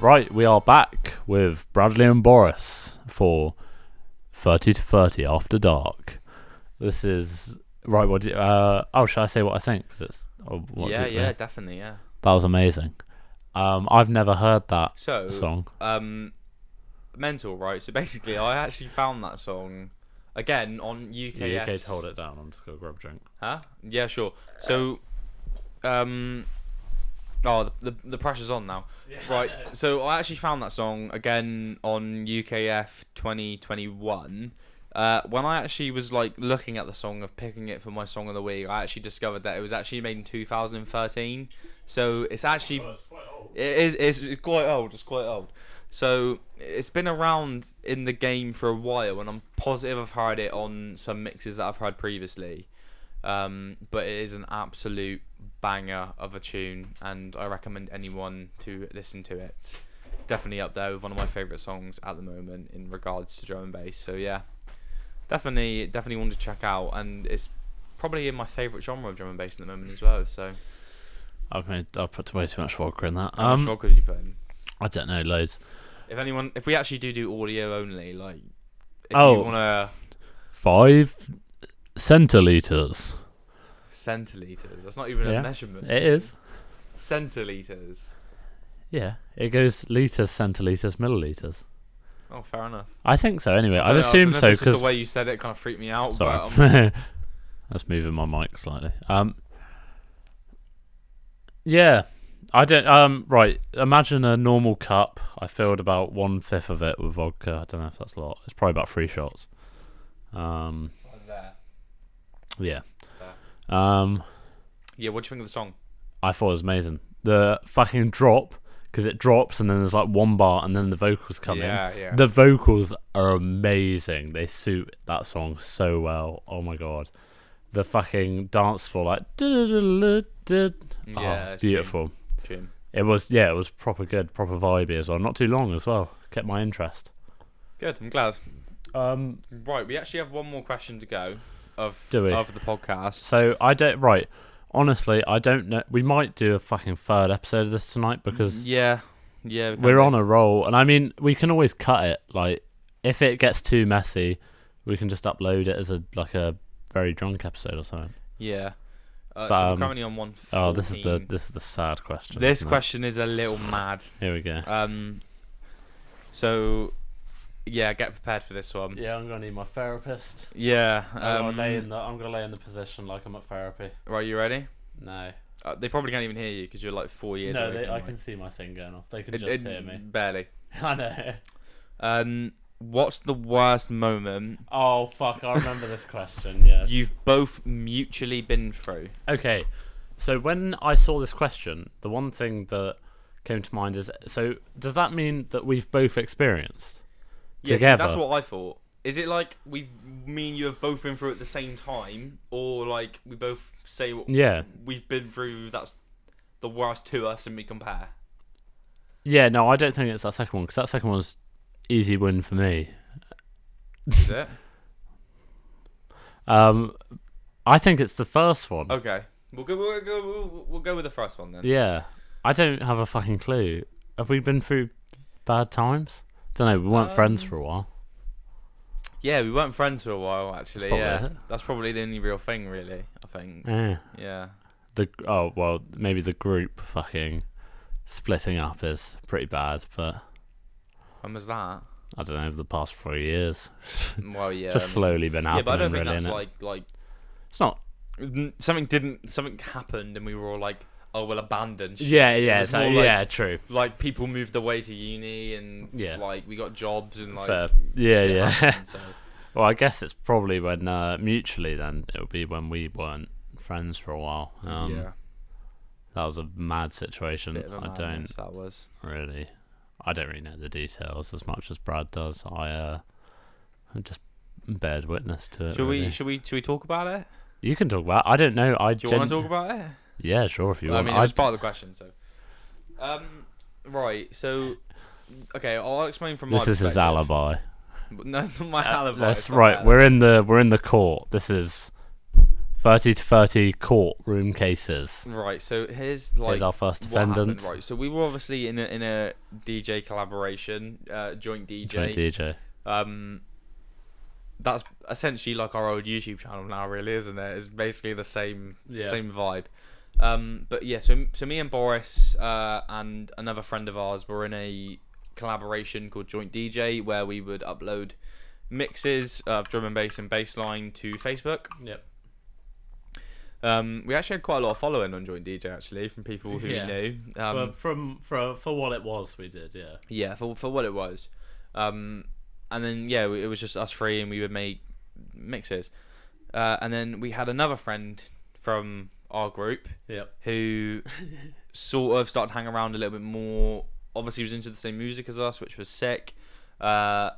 Speaker 2: Right, we are back with Bradley and Boris for 30 to 30 After Dark. This is Right. What? Shall I say what I think? 'Cause it's.
Speaker 1: Definitely, yeah.
Speaker 2: That was amazing. I've never heard that
Speaker 1: So,
Speaker 2: song.
Speaker 1: mental, right? So basically, I actually found that song again on UKF's.
Speaker 2: Yeah, okay, hold it down. I'm just gonna grab a drink.
Speaker 1: Huh? Yeah, sure. So, the pressure's on now.
Speaker 2: Yeah,
Speaker 1: Right. So I actually found that song again on UKF 2021. When I actually was like looking at the song of picking it for my song of the week, I actually discovered that it was actually made in 2013. So it's actually it's quite old. It's quite old. So it's been around in the game for a while, and I'm positive I've heard it on some mixes that I've heard previously. But it is an absolute banger of a tune, and I recommend anyone to listen to it. It's definitely up there with one of my favourite songs at the moment in regards to drum and bass. So yeah, definitely one to check out, and it's probably in my favourite genre of drum and bass at the moment as well. So
Speaker 2: I've put way too much vodka in that.
Speaker 1: how much vodka did you put in?
Speaker 2: I don't know, loads.
Speaker 1: If we actually do audio only, like if you wanna
Speaker 2: 5 centiliters.
Speaker 1: centiliters, that's not even a measurement.
Speaker 2: It is.
Speaker 1: Centiliters.
Speaker 2: Yeah, it goes liters, centiliters, milliliters.
Speaker 1: Oh, fair enough.
Speaker 2: I think so. Anyway, I'd
Speaker 1: I
Speaker 2: assume so
Speaker 1: because
Speaker 2: because
Speaker 1: the way you said it kind of freaked me out.
Speaker 2: sorry,
Speaker 1: But,
Speaker 2: that's moving my mic slightly. Yeah, I don't. Right, imagine a normal cup. I filled about 1/5 of it with vodka. I don't know if that's a lot. It's probably about 3 shots.
Speaker 1: there.
Speaker 2: Yeah.
Speaker 1: Yeah, what do you think of the song?
Speaker 2: I thought it was amazing. The fucking drop, because it drops and then there's like one bar and then the vocals come in.
Speaker 1: Yeah.
Speaker 2: The vocals are amazing. They suit that song so well. Oh my god. The fucking dance floor, like
Speaker 1: It's
Speaker 2: beautiful.
Speaker 1: Tune.
Speaker 2: It was proper good, proper vibey as well. Not too long as well. Kept my interest.
Speaker 1: Good, I'm glad. Right, we actually have one more question to go of
Speaker 2: Do we?
Speaker 1: of the podcast.
Speaker 2: So honestly, I don't know. We might do a fucking third episode of this tonight because
Speaker 1: Yeah.
Speaker 2: we're on a roll, and I mean, we can always cut it. Like, if it gets too messy, we can just upload it as a very drunk episode or something.
Speaker 1: Yeah. So
Speaker 2: But,
Speaker 1: we're currently on 114.
Speaker 2: Oh, this is the sad question.
Speaker 1: This
Speaker 2: isn't it?
Speaker 1: question is a little mad.
Speaker 2: Here we go.
Speaker 1: So yeah, get prepared for this one.
Speaker 2: Yeah, I'm gonna need my therapist.
Speaker 1: Yeah.
Speaker 2: I'm gonna lay in the position like I'm at therapy.
Speaker 1: Right, you ready?
Speaker 2: No.
Speaker 1: They probably can't even hear you because you're like 4 years
Speaker 2: No,
Speaker 1: away.
Speaker 2: I can see my thing going off. They can just hear me.
Speaker 1: Barely.
Speaker 2: I know.
Speaker 1: What's the worst moment
Speaker 2: Oh fuck! I remember this question. Yeah.
Speaker 1: you've both mutually been through?
Speaker 2: Okay, so when I saw this question, the one thing that came to mind is: so does that mean that we've both experienced
Speaker 1: Yeah,
Speaker 2: together?
Speaker 1: that's what I thought. Is it like me and you have both been through it at the same time, or like we both say what
Speaker 2: Yeah.
Speaker 1: we've been through that's the worst to us and we compare?
Speaker 2: Yeah. No, I don't think it's that second one because that second one was easy win for me.
Speaker 1: Is it?
Speaker 2: I think it's the first one.
Speaker 1: Okay, we'll go with the first one then.
Speaker 2: Yeah. I don't have a fucking clue. Have we been through bad times? Don't know. We weren't friends for a while.
Speaker 1: Yeah, we weren't friends for a while actually.
Speaker 2: That's probably it.
Speaker 1: That's probably the only real thing, really. I think.
Speaker 2: Yeah.
Speaker 1: Yeah.
Speaker 2: Maybe the group fucking splitting up is pretty bad, but
Speaker 1: When was that?
Speaker 2: I don't know, over the past 3 years.
Speaker 1: Well, yeah.
Speaker 2: Just slowly been happening.
Speaker 1: Yeah, but I don't think
Speaker 2: really,
Speaker 1: that's
Speaker 2: innit?
Speaker 1: like
Speaker 2: It's not.
Speaker 1: something happened and we were all like, oh, we'll abandon shit.
Speaker 2: Yeah,
Speaker 1: It
Speaker 2: yeah,
Speaker 1: was more like,
Speaker 2: true.
Speaker 1: like people moved away to uni and
Speaker 2: Yeah.
Speaker 1: like we got jobs and like
Speaker 2: Fair. Yeah,
Speaker 1: shit
Speaker 2: yeah.
Speaker 1: happened, so.
Speaker 2: Well, I guess it's probably when mutually then it'll be when we weren't friends for a while.
Speaker 1: Yeah.
Speaker 2: That was a mad situation.
Speaker 1: Bit of a madness, that was.
Speaker 2: I don't really know the details as much as Brad does. I'm just bared witness to it.
Speaker 1: Should we talk about it?
Speaker 2: You can talk about it. I don't know.
Speaker 1: Do you want to talk about it?
Speaker 2: Yeah, sure, if you want.
Speaker 1: I mean, it was part of the question, so. Right, so. Okay, I'll explain from my
Speaker 2: This is his
Speaker 1: perspective.
Speaker 2: alibi.
Speaker 1: No, it's not my alibi.
Speaker 2: That's
Speaker 1: it's not
Speaker 2: right.
Speaker 1: my alibi.
Speaker 2: We're in the court. This is 30 to 30 courtroom cases.
Speaker 1: Right, so here's
Speaker 2: our first
Speaker 1: what happened,
Speaker 2: defendant.
Speaker 1: right, so we were obviously in a DJ collaboration, joint DJ.
Speaker 2: Joint DJ.
Speaker 1: that's essentially like our old YouTube channel now, really, isn't it? It's basically the same vibe. But yeah, so me and Boris and another friend of ours were in a collaboration called Joint DJ, where we would upload mixes of drum and bass and bassline to Facebook.
Speaker 2: Yep.
Speaker 1: We actually had quite a lot of following on Joint DJ, actually, from people who we knew.
Speaker 2: But for what it was, we did, yeah.
Speaker 1: Yeah, for what it was. And then, yeah, it was just us three, and we would make mixes. And then we had another friend from our group who sort of started hanging around a little bit more. Obviously, he was into the same music as us, which was sick. And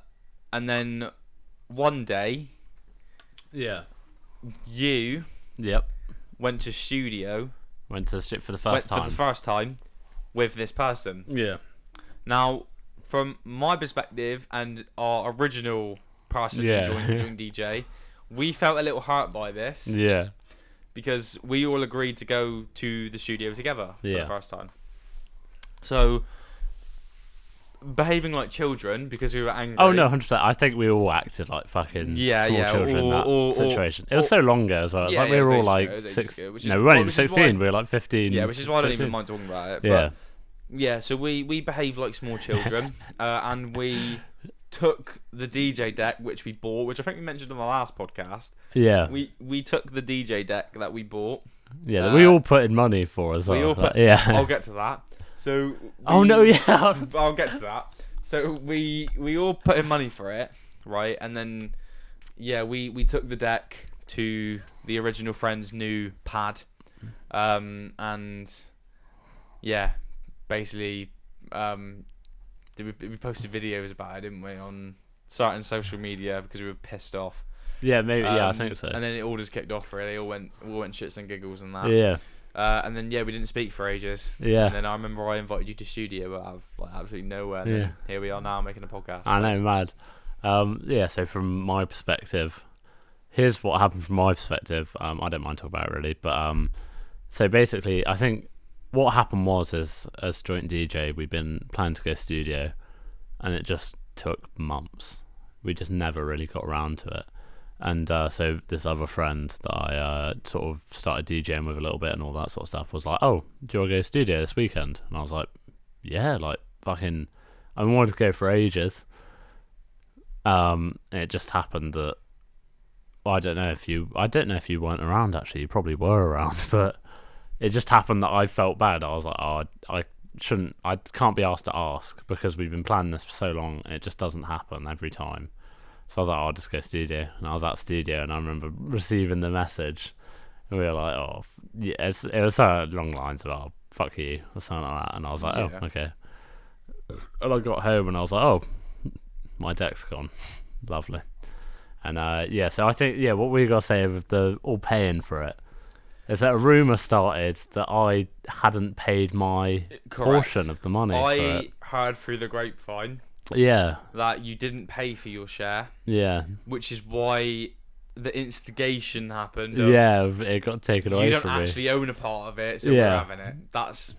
Speaker 1: then one day, you went to studio.
Speaker 2: Went to the studio for the first time.
Speaker 1: For the first time with this person.
Speaker 2: Yeah.
Speaker 1: Now, from my perspective and our original person doing DJ, we felt a little hurt by this.
Speaker 2: Yeah.
Speaker 1: Because we all agreed to go to the studio together for the first time. So, behaving like children because we were angry.
Speaker 2: Oh no, 100%. I think we all acted like fucking small children in that situation. It was so long ago as well. It's like we were all like 6. No, we weren't even 16. We were like 15.
Speaker 1: Yeah, which is why 16. I don't even mind talking about it. But yeah, so we behaved like small children, and we took the DJ deck which we bought, which I think we mentioned on the last podcast.
Speaker 2: Yeah.
Speaker 1: We took the DJ deck that we bought.
Speaker 2: Yeah, that we all put in money for as well.
Speaker 1: We all put, I'll get to that. So
Speaker 2: I'll
Speaker 1: get to that. So we all put in money for it, right? And then we took the deck to the original friend's new pad, and basically we posted videos about it, didn't we, on certain social media because we were pissed off.
Speaker 2: Yeah, maybe. I think so.
Speaker 1: And then it all just kicked off. Really, all went shits and giggles and that.
Speaker 2: Yeah.
Speaker 1: And then we didn't speak for ages.
Speaker 2: Yeah.
Speaker 1: And then I remember I invited you to studio, but I've like absolutely nowhere. And then here we are now making a podcast.
Speaker 2: I know, mad. So from my perspective, here's what happened from my perspective. I don't mind talking about it really, but so basically, I think what happened was, as joint DJ, we've been planning to go studio, and it just took months. We just never really got around to it. And so this other friend that I sort of started DJing with a little bit and all that sort of stuff was like, "Oh, do you want to go studio this weekend?" And I was like, "Yeah, like fucking, I wanted to go for ages." And it just happened that I don't know if you weren't around. Actually, you probably were around, but it just happened that I felt bad. I was like, "Oh, I can't be asked to ask because we've been planning this for so long. And it just doesn't happen every time." So I was like, I'll just go studio. And I was at studio, and I remember receiving the message. And we were like, it was so along the lines of, "Oh, fuck you," or something like that. And I was like, "Oh, okay." And I got home, and I was like, "Oh, my deck's gone." Lovely. And so I think, what we got to say with the all paying for it is that a rumour started that I hadn't paid my portion of the money for it.
Speaker 1: I heard through the grapevine that you didn't pay for your share, which is why the instigation happened of,
Speaker 2: it got taken away from me.
Speaker 1: You don't actually own a part of it, so we're having it. That's,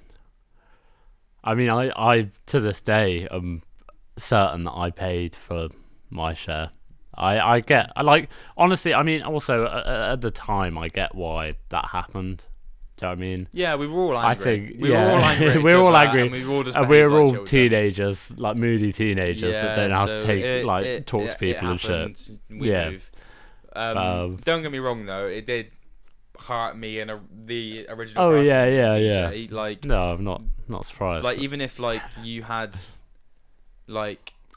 Speaker 2: I mean, I to this day am certain that I paid for my share. Honestly, I mean, also at the time I get why that happened. Do you know what I mean?
Speaker 1: Yeah, we were all angry.
Speaker 2: I think
Speaker 1: we were all angry.
Speaker 2: We were all angry,
Speaker 1: and we were all just
Speaker 2: we're all
Speaker 1: children.
Speaker 2: Teenagers, like moody teenagers that don't know how to take talk to people and shit.
Speaker 1: We move. Don't get me wrong though, it did hurt me and the original.
Speaker 2: Oh
Speaker 1: person
Speaker 2: yeah.
Speaker 1: Like,
Speaker 2: no, I'm not surprised.
Speaker 1: Like, even if you had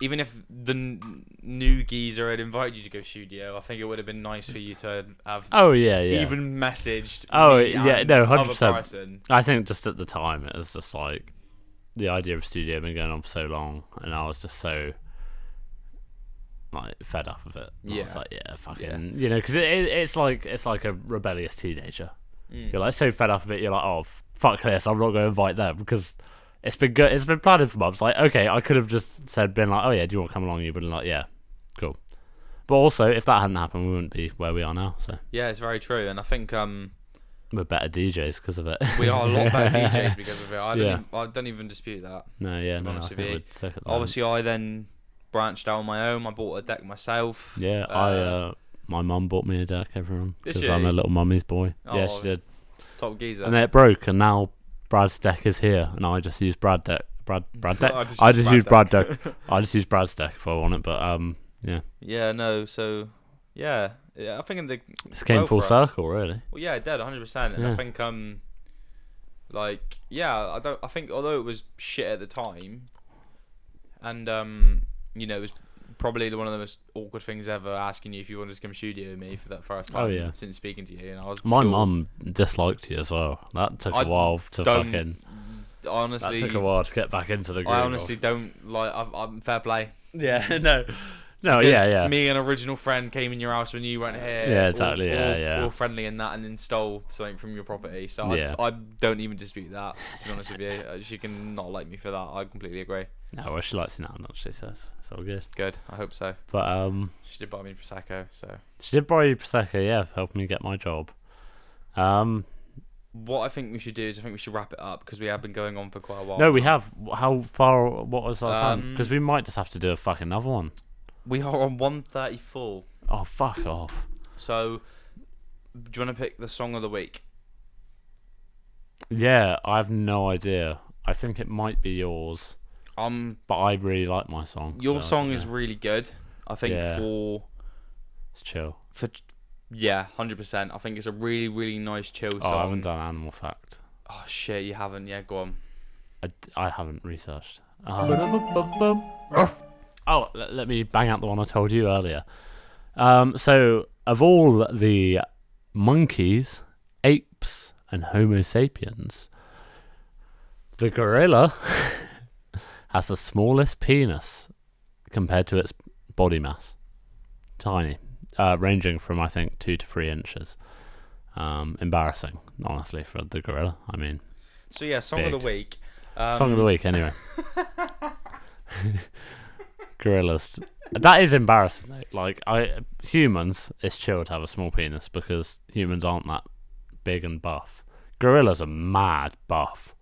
Speaker 1: even if the new geezer had invited you to go studio, I think it would have been nice for you to have even messaged me and
Speaker 2: 100%.
Speaker 1: Person.
Speaker 2: I think just at the time it was just like the idea of studio had been going on for so long, and I was just so like fed up of it. I was like, fucking, because it's like a rebellious teenager. You're like so fed up of it. You're like, oh fuck this, I'm not going to invite them because it's been good. It's been planning for months. Like, okay, I could have just been like, "Oh yeah, do you want to come along?" You would have been like, "Yeah, cool." But also, if that hadn't happened, we wouldn't be where we are now. So
Speaker 1: yeah, it's very true, and I think
Speaker 2: we're better DJs because of it.
Speaker 1: We are a lot better DJs because of it. I don't even dispute that.
Speaker 2: No, I think we'd
Speaker 1: Obviously, I then branched out on my own. I bought a deck myself.
Speaker 2: Yeah, my mum bought me a deck, everyone,
Speaker 1: Did
Speaker 2: because
Speaker 1: she?
Speaker 2: I'm a little mummy's boy. Yeah,
Speaker 1: Oh,
Speaker 2: she did.
Speaker 1: Top geezer.
Speaker 2: And then it broke, and now Brad's deck is here, and I just use Brad deck. Brad deck.
Speaker 1: I
Speaker 2: I just use Brad deck. I just use Brad's deck if I want it, but yeah.
Speaker 1: Yeah, no. So yeah, I think
Speaker 2: This came full circle, really.
Speaker 1: Well, yeah, it did 100%, and
Speaker 2: Yeah.
Speaker 1: I think I think although it was shit at the time, and it was probably one of the most awkward things ever, asking you if you wanted to come studio with me for that first time.
Speaker 2: Oh, yeah.
Speaker 1: Since speaking to you, and I was
Speaker 2: My mum disliked you as well. That took
Speaker 1: I
Speaker 2: a while to
Speaker 1: don't-
Speaker 2: fucking.
Speaker 1: honestly.
Speaker 2: That took a while to get back into the groove.
Speaker 1: I honestly don't like. I'm fair play.
Speaker 2: Yeah, no. No,
Speaker 1: Because
Speaker 2: yeah.
Speaker 1: me, an original friend, came in your house when you weren't here.
Speaker 2: Yeah, exactly,
Speaker 1: All,
Speaker 2: yeah.
Speaker 1: all friendly and that, and then stole something from your property. So
Speaker 2: Yeah.
Speaker 1: I don't even dispute that. To be honest with you, she can not like me for that. I completely agree.
Speaker 2: No, well, she likes you now, not she says. It's all good.
Speaker 1: Good. I hope so.
Speaker 2: But
Speaker 1: She did buy me prosecco. So
Speaker 2: she did borrow you Prosecco, yeah, for helping me get my job.
Speaker 1: what I think we should do is I think we should wrap it up because we have been going on for quite a while.
Speaker 2: No, we
Speaker 1: now.
Speaker 2: have. How far? What was our time? Because we might just have to do a fucking another one.
Speaker 1: We are on 134.
Speaker 2: Oh, fuck off.
Speaker 1: So, do you want to pick the song of the week?
Speaker 2: Yeah, I have no idea. I think it might be yours, but I really like my song.
Speaker 1: Your
Speaker 2: so,
Speaker 1: song
Speaker 2: yeah.
Speaker 1: is really good. I think
Speaker 2: Yeah.
Speaker 1: It's
Speaker 2: chill.
Speaker 1: Yeah, 100%. I think it's a really, really nice chill song.
Speaker 2: Oh, I haven't done Animal Fact.
Speaker 1: Oh shit, you haven't? Yeah, go on.
Speaker 2: I haven't researched. Let me bang out the one I told you earlier. So, of all the monkeys, apes, and Homo sapiens, the gorilla has the smallest penis compared to its body mass. Tiny. Ranging from, I think, 2 to 3 inches. Embarrassing, honestly, for the gorilla. I mean,
Speaker 1: So yeah, song of the
Speaker 2: Big.
Speaker 1: week.
Speaker 2: song of the week, anyway. Gorillas. That is embarrassing, though. Like, humans, it's chill to have a small penis because humans aren't that big and buff. Gorillas are mad buff.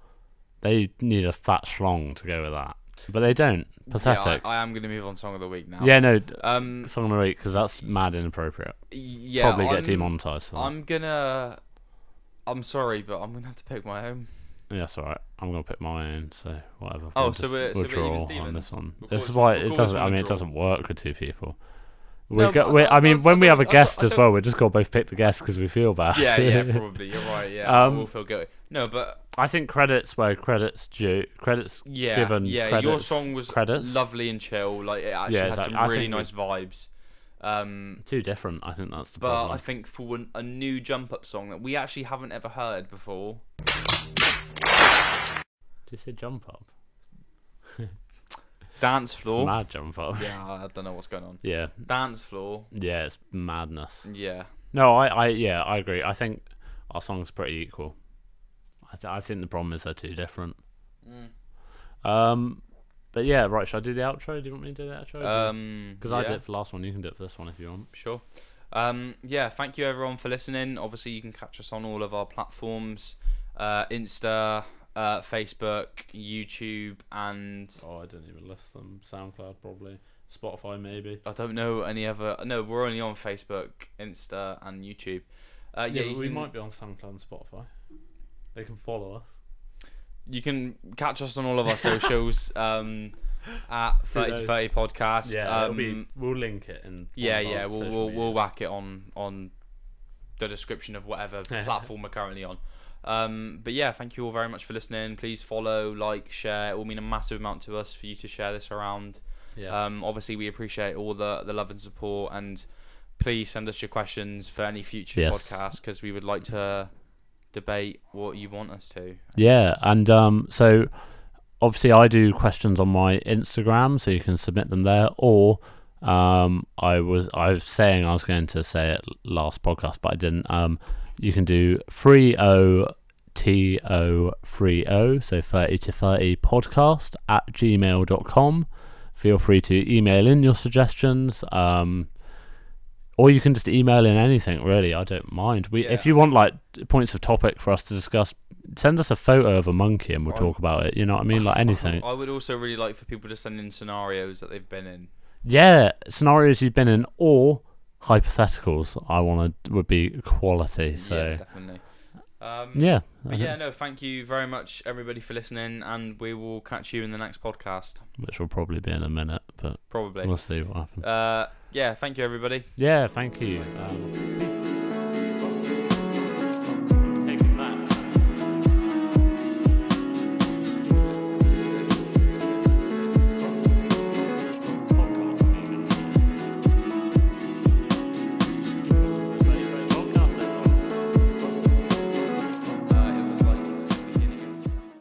Speaker 2: They need a fat schlong to go with that. But they don't. Pathetic.
Speaker 1: Yeah, I am going to move on song of the week now.
Speaker 2: Yeah, no,
Speaker 1: Um.
Speaker 2: song of the week, because that's mad inappropriate.
Speaker 1: Yeah.
Speaker 2: Probably get
Speaker 1: I'm-
Speaker 2: demonetized. For that.
Speaker 1: I'm sorry, but I'm gonna have to pick my own.
Speaker 2: Yeah, it's alright. I'm gonna pick my own, so whatever.
Speaker 1: Oh,
Speaker 2: We'll
Speaker 1: so
Speaker 2: just-
Speaker 1: we're
Speaker 2: we'll
Speaker 1: even
Speaker 2: draw
Speaker 1: Stevens?
Speaker 2: on this one.
Speaker 1: We'll
Speaker 2: This
Speaker 1: call
Speaker 2: is
Speaker 1: this
Speaker 2: why
Speaker 1: one- we'll
Speaker 2: it
Speaker 1: call
Speaker 2: doesn't.
Speaker 1: this
Speaker 2: I
Speaker 1: one a
Speaker 2: mean, it
Speaker 1: draw.
Speaker 2: doesn't work with 2 people.
Speaker 1: No, but
Speaker 2: I mean, when we have a guest as
Speaker 1: don't-
Speaker 2: well, we just got to both pick the guest because we feel bad.
Speaker 1: Yeah, probably. You're right. Yeah, I
Speaker 2: Um,
Speaker 1: will feel guilty. No, but
Speaker 2: I think credits where credits due. Credits
Speaker 1: yeah,
Speaker 2: given.
Speaker 1: yeah.
Speaker 2: Credits,
Speaker 1: Your song was
Speaker 2: credits.
Speaker 1: lovely and chill. Like it actually
Speaker 2: Yeah,
Speaker 1: had
Speaker 2: exactly.
Speaker 1: some
Speaker 2: I
Speaker 1: really
Speaker 2: think
Speaker 1: nice vibes.
Speaker 2: Too different. I think that's the
Speaker 1: But
Speaker 2: problem.
Speaker 1: I think for a new jump up song that we actually haven't ever heard before.
Speaker 2: Did you say jump up?
Speaker 1: Dance
Speaker 2: It's
Speaker 1: floor.
Speaker 2: mad jump up.
Speaker 1: Yeah, I don't know what's going on.
Speaker 2: Yeah,
Speaker 1: Dance floor.
Speaker 2: yeah, it's madness.
Speaker 1: Yeah.
Speaker 2: No, I agree. I think our songs pretty equal. I think the problem is they're too different. But yeah, right. Should I do the outro? Do you want me to do the outro? Because I did it for the last one. You can do it for this one if you want.
Speaker 1: Sure. Yeah, thank you everyone for listening. Obviously, you can catch us on all of our platforms: Insta, Facebook, YouTube, and
Speaker 2: Oh, I didn't even list them. SoundCloud probably. Spotify maybe.
Speaker 1: I don't know any other. No, we're only on Facebook, Insta, and YouTube.
Speaker 2: Yeah,
Speaker 1: you
Speaker 2: but we
Speaker 1: can-
Speaker 2: might be on SoundCloud and Spotify. They can follow us.
Speaker 1: You can catch us on all of our socials at 30 to 30 podcast.
Speaker 2: Yeah, we'll link it in.
Speaker 1: Yeah,
Speaker 2: one of our
Speaker 1: yeah,
Speaker 2: social
Speaker 1: we'll
Speaker 2: medias.
Speaker 1: whack it on the description of whatever platform we're currently on. But yeah, thank you all very much for listening. Please follow, like, share. It will mean a massive amount to us for you to share this around.
Speaker 2: Yes.
Speaker 1: Obviously, we appreciate all the love and support, and please send us your questions for any future
Speaker 2: Yes.
Speaker 1: podcasts because we would like to debate what you want us to.
Speaker 2: Yeah, and so obviously I do questions on my Instagram, so you can submit them there. Or I was saying I was going to say it last podcast, but I didn't. You can do 30TO30, so 30 to 30 podcast at gmail.com. Feel free to email in your suggestions. or you can just email in anything. Really, I don't mind. If you want like points of topic for us to discuss, send us a photo of a monkey and we'll talk about it. You know what I mean? Like anything.
Speaker 1: I would also really like for people to send in scenarios that they've been in.
Speaker 2: Yeah, scenarios you've been in or hypotheticals. Would be quality. So
Speaker 1: Yeah, definitely.
Speaker 2: Yeah.
Speaker 1: But yeah, no, thank you very much, everybody, for listening, and we will catch you in the next podcast.
Speaker 2: Which will probably be in a minute, but
Speaker 1: probably
Speaker 2: we'll see what happens.
Speaker 1: Yeah, thank you, everybody.
Speaker 2: Yeah, thank you.